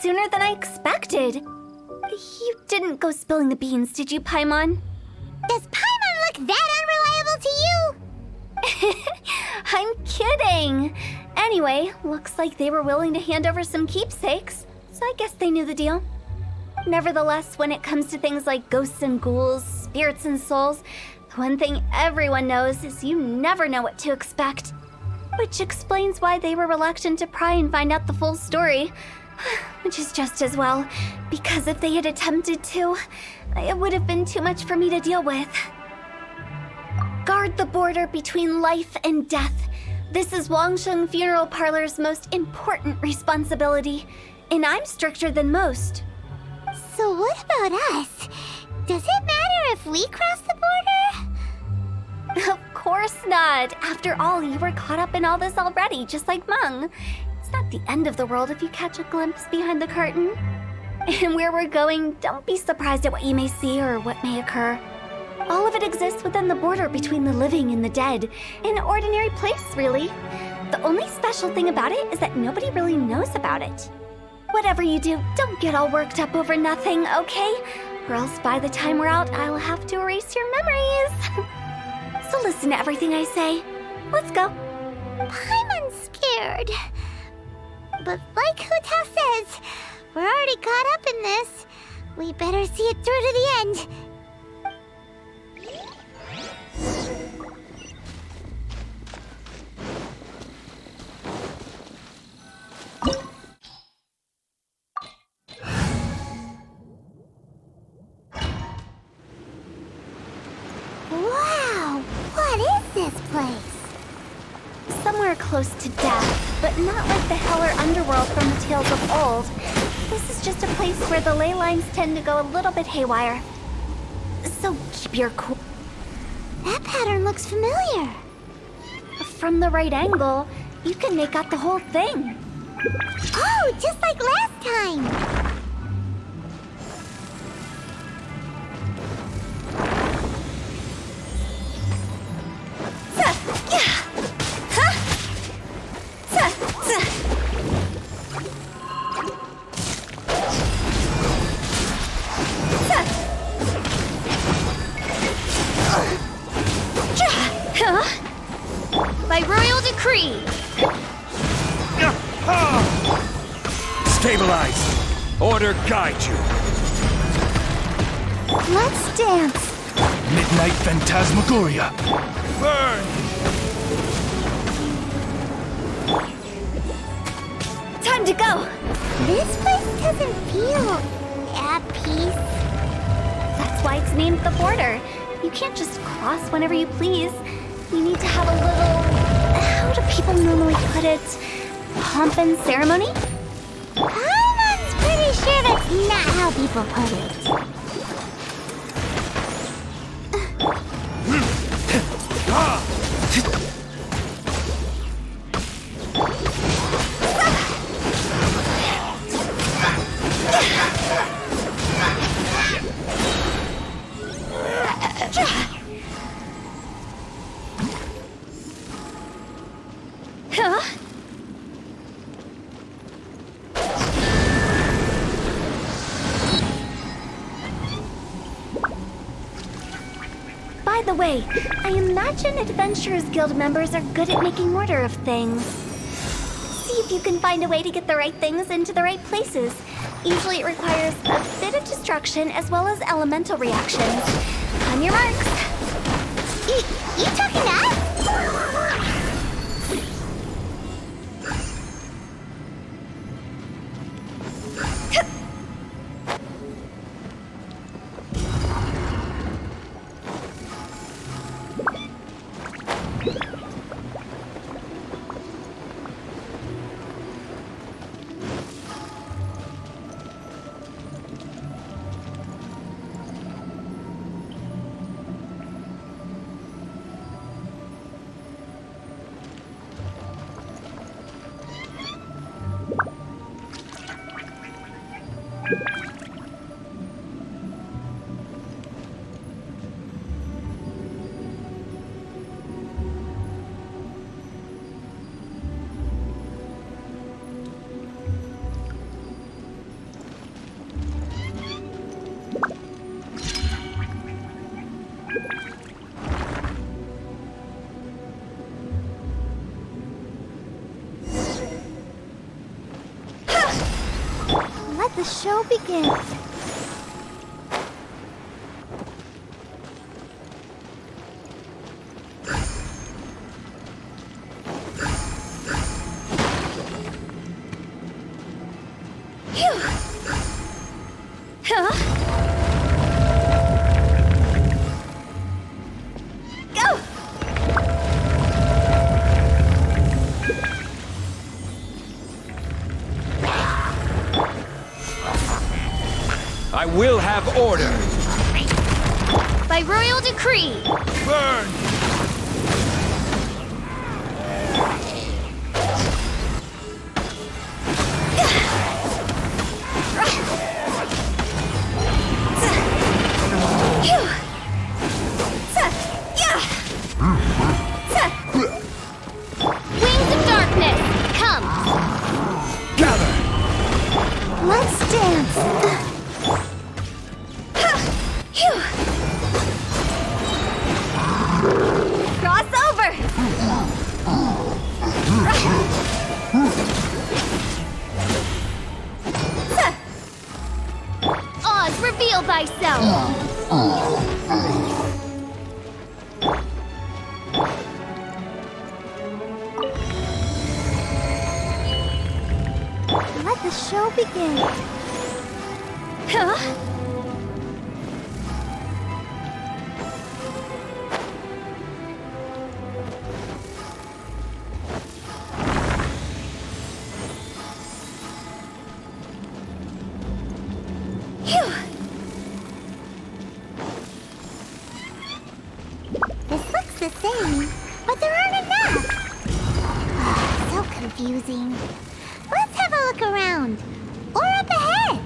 Sooner than I expected. You didn't go spilling the beans, did you, Paimon? Does Paimon look that unreliable to you? I'm kidding. Anyway, looks like they were willing to hand over some keepsakes, so I guess they knew the deal. Nevertheless, when it comes to things like ghosts and ghouls, spirits and souls, the one thing everyone knows is you never know what to expect. Which explains why they were reluctant to pry and find out the full story. Which is just as well, because if they had attempted to, it would have been too much for me to deal with. Guard the border between life and death. This is Wangsheng Funeral Parlor's most important responsibility, and I'm stricter than most. So what about us? Does it matter if we cross the border? Of course not. After all, you were caught up in all this already, just like Mung. It's not the end of the world if you catch a glimpse behind the curtain. And where we're going, don't be surprised at what you may see or what may occur. All of it exists within the border between the living and the dead. An ordinary place, really. The only special thing about it is that nobody really knows about it. Whatever you do, don't get all worked up over nothing, okay? Or else by the time we're out, I'll have to erase your memories. So listen to everything I say. Let's go. I'm unscared. But like Huta says, we're already caught up in this. We better see it through to the end. Wow! What is this place? Somewhere close to death, but not like the hell or underworld from the tales of old. This is just a place where the ley lines tend to go a little bit haywire. So keep your cool. That pattern looks familiar. From the right angle, you can make out the whole thing. Oh, just like last time. By royal decree. Stabilize! Order guide you! Let's dance. Midnight Phantasmagoria! Burn! Time to go. This place doesn't feel at peace. That's why it's named the border. You can't just cross whenever you please. You need to have a little, how do people normally put it, pomp and ceremony? I'm pretty sure that's not how people put it. By the way, I imagine Adventurers Guild members are good at making order of things. See if you can find a way to get the right things into the right places. Usually it requires a bit of destruction as well as elemental reactions. On your marks. You talking to us? Let the show begin. I will have order! By royal decree. Burn! chance. Phew. Cross over! Oz, reveal thyself! Let the show begin. Huh? This looks the same, but there aren't enough. So confusing. Let's have a look around. Or up ahead.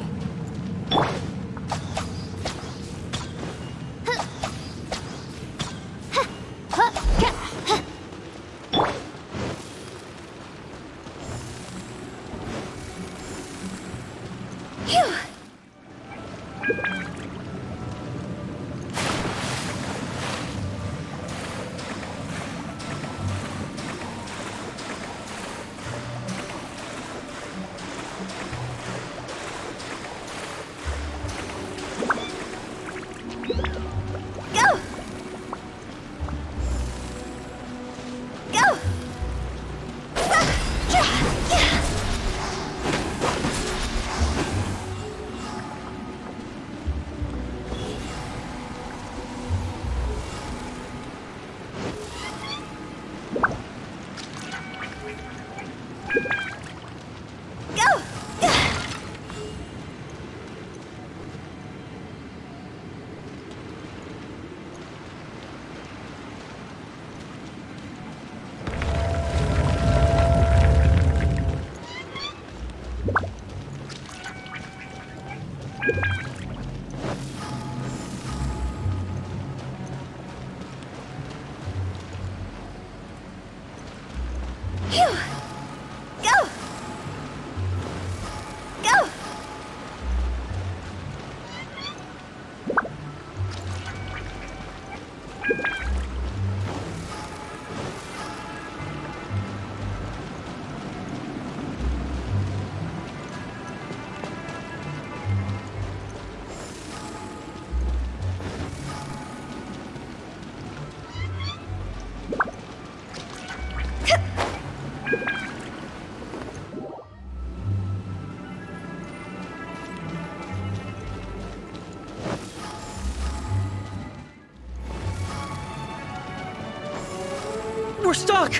We're stuck!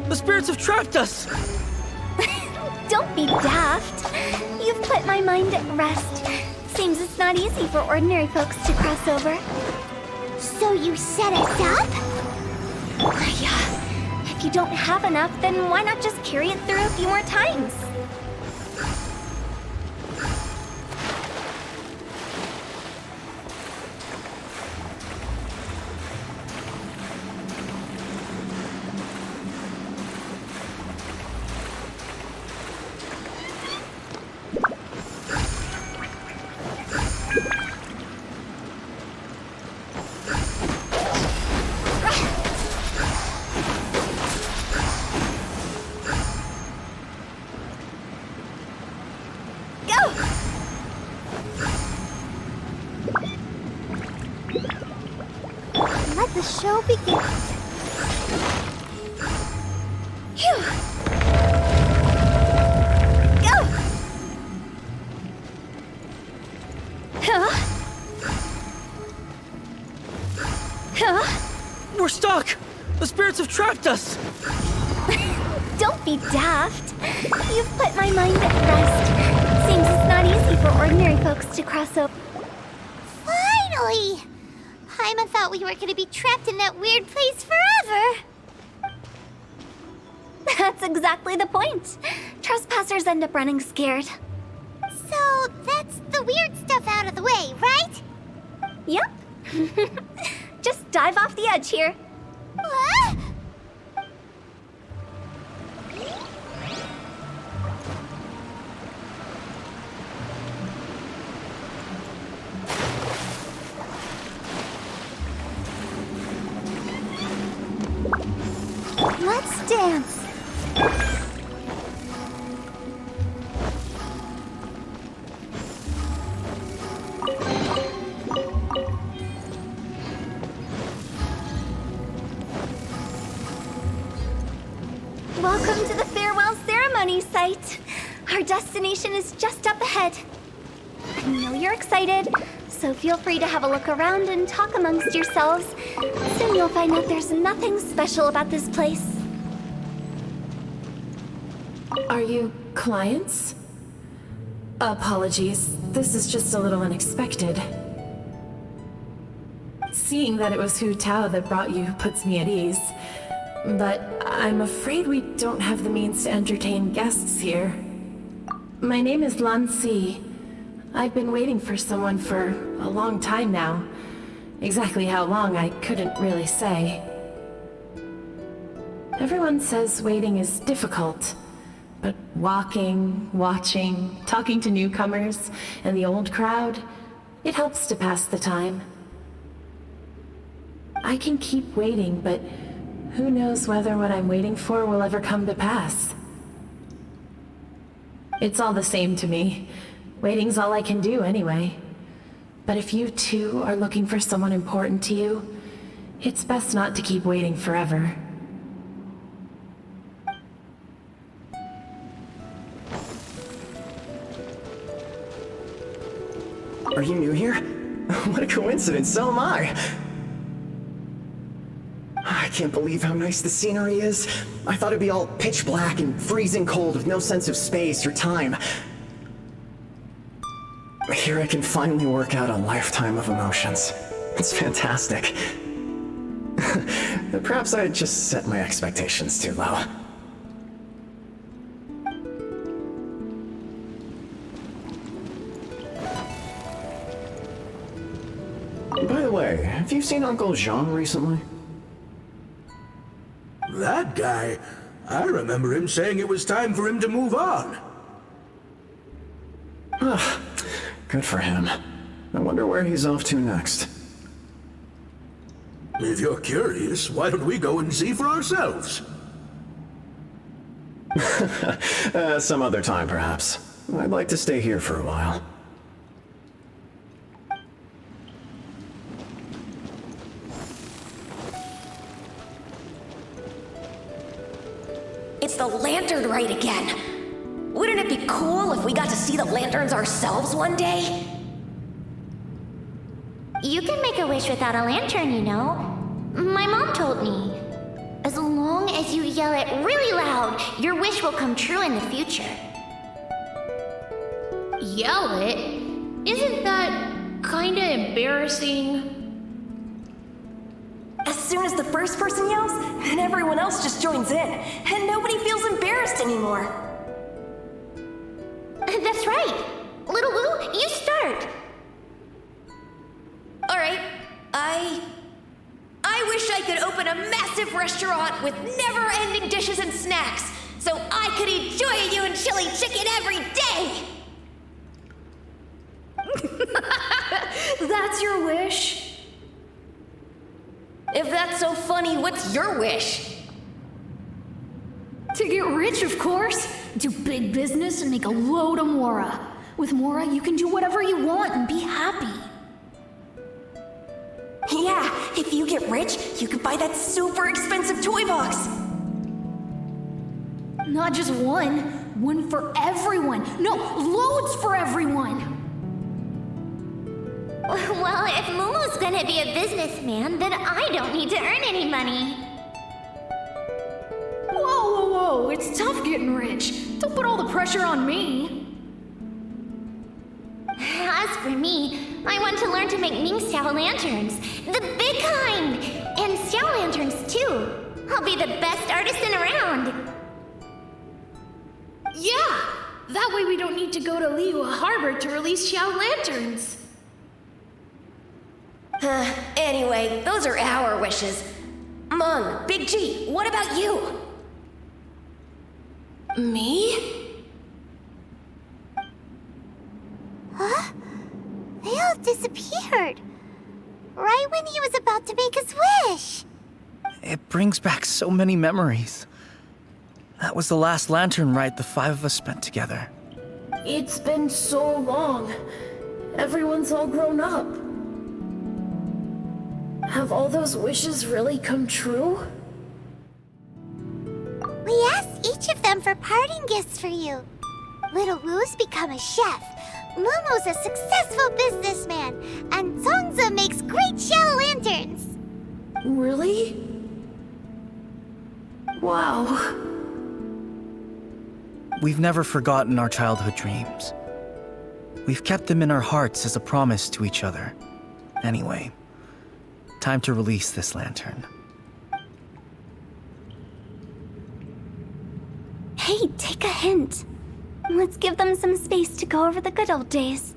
The spirits have trapped us! Don't be daft. You've put my mind at rest. Seems it's not easy for ordinary folks to cross over. So you set us up? Yeah. If you don't have enough, then why not just carry it through a few more times? Let the show begin. Phew. Go! Huh? Huh? We're stuck! The spirits have trapped us! Don't be daft. You've put my mind at rest. Seems it's not easy for ordinary folks to cross over. Finally! Paimon thought we were gonna be trapped in that weird place forever. That's exactly the point. Trespassers end up running scared. So that's the weird stuff out of the way, right? Yep. Just dive off the edge here. What? right. Our destination is just up ahead. I know you're excited, so feel free to have a look around and talk amongst yourselves. Soon you'll find out there's nothing special about this place. Are you clients? Apologies, this is just a little unexpected. Seeing that it was Hu Tao that brought you puts me at ease. But I'm afraid we don't have the means to entertain guests here. My name is Lan Si. I've been waiting for someone for a long time now. Exactly how long, I couldn't really say. Everyone says waiting is difficult, but walking, watching, talking to newcomers, and the old crowd, it helps to pass the time. I can keep waiting, but who knows whether what I'm waiting for will ever come to pass. It's all the same to me. Waiting's all I can do anyway. But if you too are looking for someone important to you, it's best not to keep waiting forever. Are you new here? What a coincidence, so am I! I can't believe how nice the scenery is. I thought it'd be all pitch black and freezing cold with no sense of space or time. Here I can finally work out a lifetime of emotions. It's fantastic. Perhaps I just set my expectations too low. By the way, have you seen Uncle Jean recently? That guy? I remember him saying it was time for him to move on. Good for him. I wonder where he's off to next. If you're curious, why don't we go and see for ourselves? Some other time, perhaps. I'd like to stay here for a while. It's the lantern rite again. Wouldn't it be cool if we got to see the lanterns ourselves one day? You can make a wish without a lantern, you know. My mom told me. As long as you yell it really loud, your wish will come true in the future. Yell it? Isn't that kinda embarrassing? As soon as the first person yells, then everyone else just joins in, and nobody feels embarrassed anymore. That's right. Little Wu, you start. Alright, I wish I could open a massive restaurant with never-ending dishes and snacks, so I could eat Joy and chili chicken every day! That's your wish? If that's so funny, what's your wish? To get rich, of course. Do big business and make a load of Mora. With Mora, you can do whatever you want and be happy. Yeah, if you get rich, you could buy that super expensive toy box. Not just one. One for everyone. No, loads for everyone. Well, if Momo's gonna be a businessman, then I don't need to earn any money. Whoa, it's tough getting rich. Don't put all the pressure on me. As for me, I want to learn to make Ming Xiao lanterns. The big kind! And Xiao lanterns, too. I'll be the best artisan around. Yeah! That way we don't need to go to Liyue Harbor to release Xiao lanterns. Anyway, those are our wishes. Mung, Big G, what about you? Me? Huh? They all disappeared. Right when he was about to make his wish. It brings back so many memories. That was the last lantern rite the five of us spent together. It's been so long. Everyone's all grown up. Have all those wishes really come true? We asked each of them for parting gifts for you. Little Wu's become a chef, Momo's a successful businessman, and Zongza makes great shell lanterns. Really? Wow. We've never forgotten our childhood dreams. We've kept them in our hearts as a promise to each other. Anyway, time to release this lantern. Hey, take a hint. Let's give them some space to go over the good old days.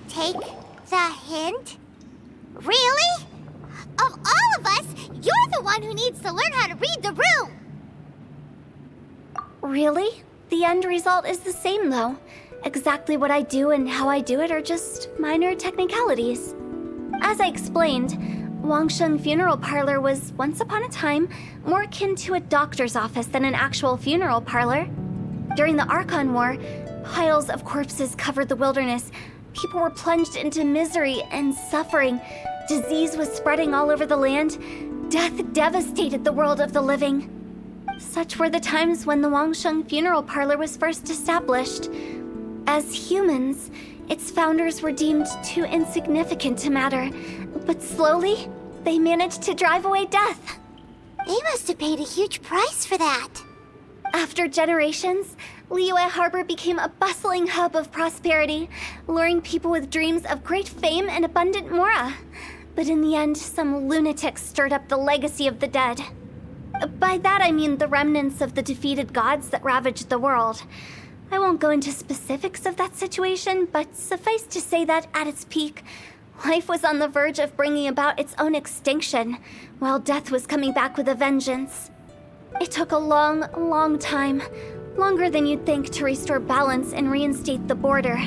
Take the hint? Really? Of all of us, you're the one who needs to learn how to read the room! Really? The end result is the same, though. Exactly what I do and how I do it are just minor technicalities. As I explained, Wangsheng Funeral Parlor was, once upon a time, more akin to a doctor's office than an actual funeral parlor. During the Archon War, piles of corpses covered the wilderness. People were plunged into misery and suffering. Disease was spreading all over the land. Death devastated the world of the living. Such were the times when the Wangsheng Funeral Parlor was first established. As humans, its founders were deemed too insignificant to matter, but slowly, they managed to drive away death. They must have paid a huge price for that. After generations, Liyue Harbor became a bustling hub of prosperity, luring people with dreams of great fame and abundant mora. But in the end, some lunatics stirred up the legacy of the dead. By that I mean the remnants of the defeated gods that ravaged the world. I won't go into specifics of that situation, but suffice to say that at its peak, life was on the verge of bringing about its own extinction, while death was coming back with a vengeance. It took a long, long time, longer than you'd think, to restore balance and reinstate the border.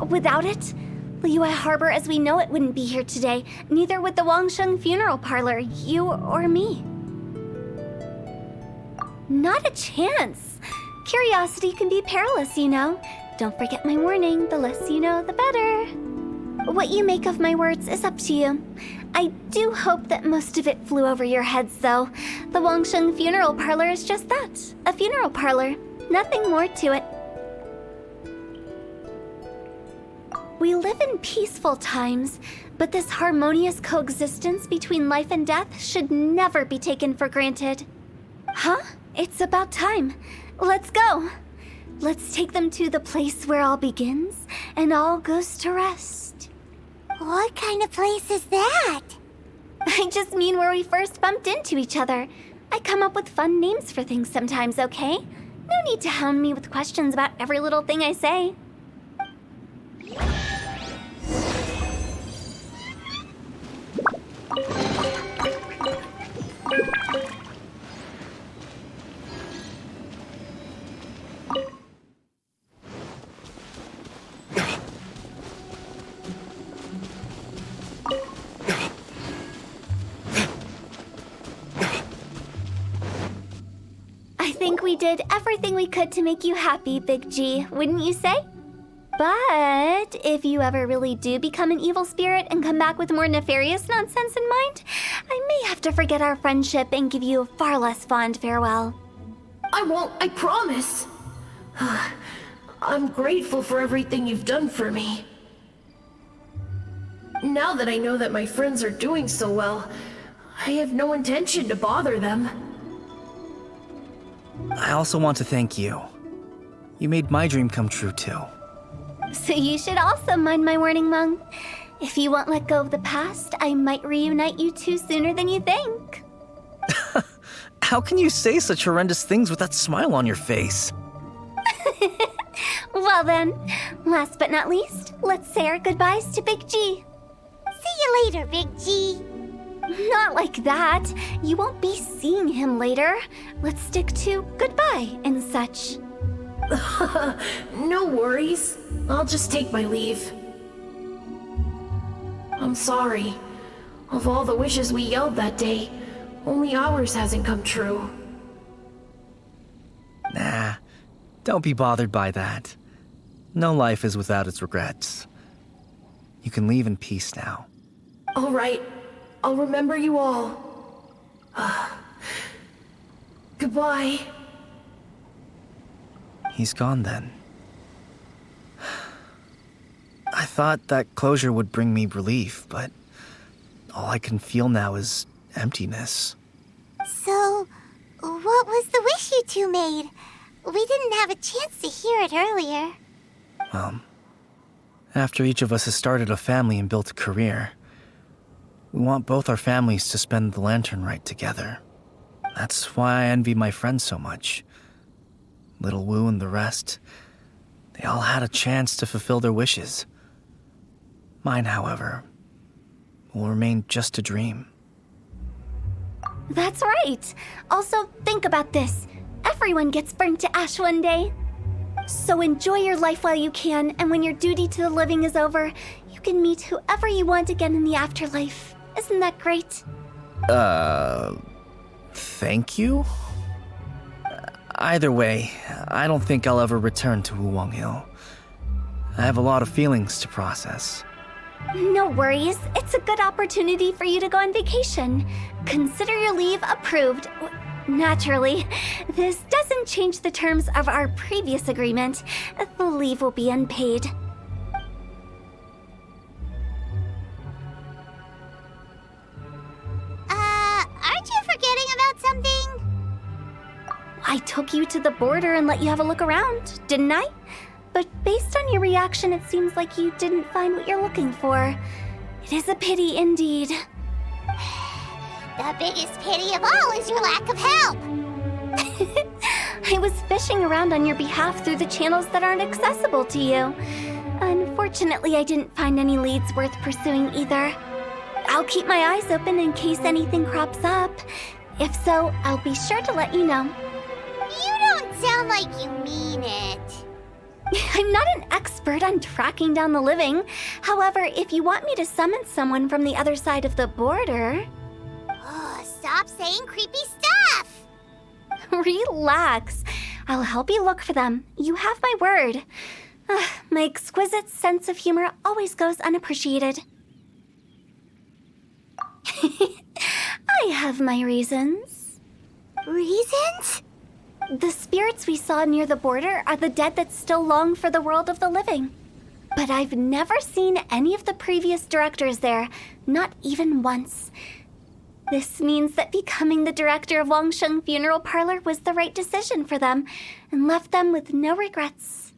Without it, Liyue Harbor as we know it wouldn't be here today, neither would the Wangsheng Funeral Parlor, you or me. Not a chance. Curiosity can be perilous, you know. Don't forget my warning, the less you know, the better. What you make of my words is up to you. I do hope that most of it flew over your heads, though. The Wangsheng Funeral Parlor is just that, a funeral parlor. Nothing more to it. We live in peaceful times, but this harmonious coexistence between life and death should never be taken for granted. Huh? It's about time. Let's go. Let's take them to the place where all begins and all goes to rest. What kind of place is that? I just mean where we first bumped into each other. I come up with fun names for things sometimes, okay? No need to hound me with questions about every little thing I say. I think we did everything we could to make you happy, Big G, wouldn't you say? But if you ever really do become an evil spirit and come back with more nefarious nonsense in mind, I may have to forget our friendship and give you a far less fond farewell. I won't, I promise. I'm grateful for everything you've done for me. Now that I know that my friends are doing so well, I have no intention to bother them. I also want to thank you. You made my dream come true, too. So you should also mind my warning, Mung. If you won't let go of the past, I might reunite you two sooner than you think. How can you say such horrendous things with that smile on your face? Well then, last but not least, let's say our goodbyes to Big G. See you later, Big G. Not like that. You won't be seeing him later. Let's stick to goodbye and such. No worries. I'll just take my leave. I'm sorry. Of all the wishes we yelled that day, only ours hasn't come true. Nah, don't be bothered by that. No life is without its regrets. You can leave in peace now. All right. I'll remember you all. Goodbye. He's gone then. I thought that closure would bring me relief, but all I can feel now is emptiness. So, what was the wish you two made? We didn't have a chance to hear it earlier. Well, after each of us has started a family and built a career, we want both our families to spend the Lantern Rite together. That's why I envy my friends so much. Little Wu and the rest, they all had a chance to fulfill their wishes. Mine, however, will remain just a dream. That's right. Also, think about this. Everyone gets burnt to ash one day. So enjoy your life while you can, and when your duty to the living is over, you can meet whoever you want again in the afterlife. Isn't that great? Thank you? Either way, I don't think I'll ever return to Wuwang Hill. I have a lot of feelings to process. No worries. It's a good opportunity for you to go on vacation. Consider your leave approved. Naturally, this doesn't change the terms of our previous agreement. The leave will be unpaid. Aren't you forgetting about something? I took you to the border and let you have a look around, didn't I? But based on your reaction, it seems like you didn't find what you're looking for. It is a pity indeed. The biggest pity of all is your lack of help. I was fishing around on your behalf through the channels that aren't accessible to you. Unfortunately, I didn't find any leads worth pursuing either. I'll keep my eyes open in case anything crops up. If so, I'll be sure to let you know. You don't sound like you mean it. I'm not an expert on tracking down the living. However, if you want me to summon someone from the other side of the border... Oh, stop saying creepy stuff! Relax. I'll help you look for them. You have my word. My exquisite sense of humor always goes unappreciated. I have my reasons. Reasons? The spirits we saw near the border are the dead that still long for the world of the living. But I've never seen any of the previous directors there, not even once. This means that becoming the director of Wangsheng Funeral Parlor was the right decision for them, and left them with no regrets.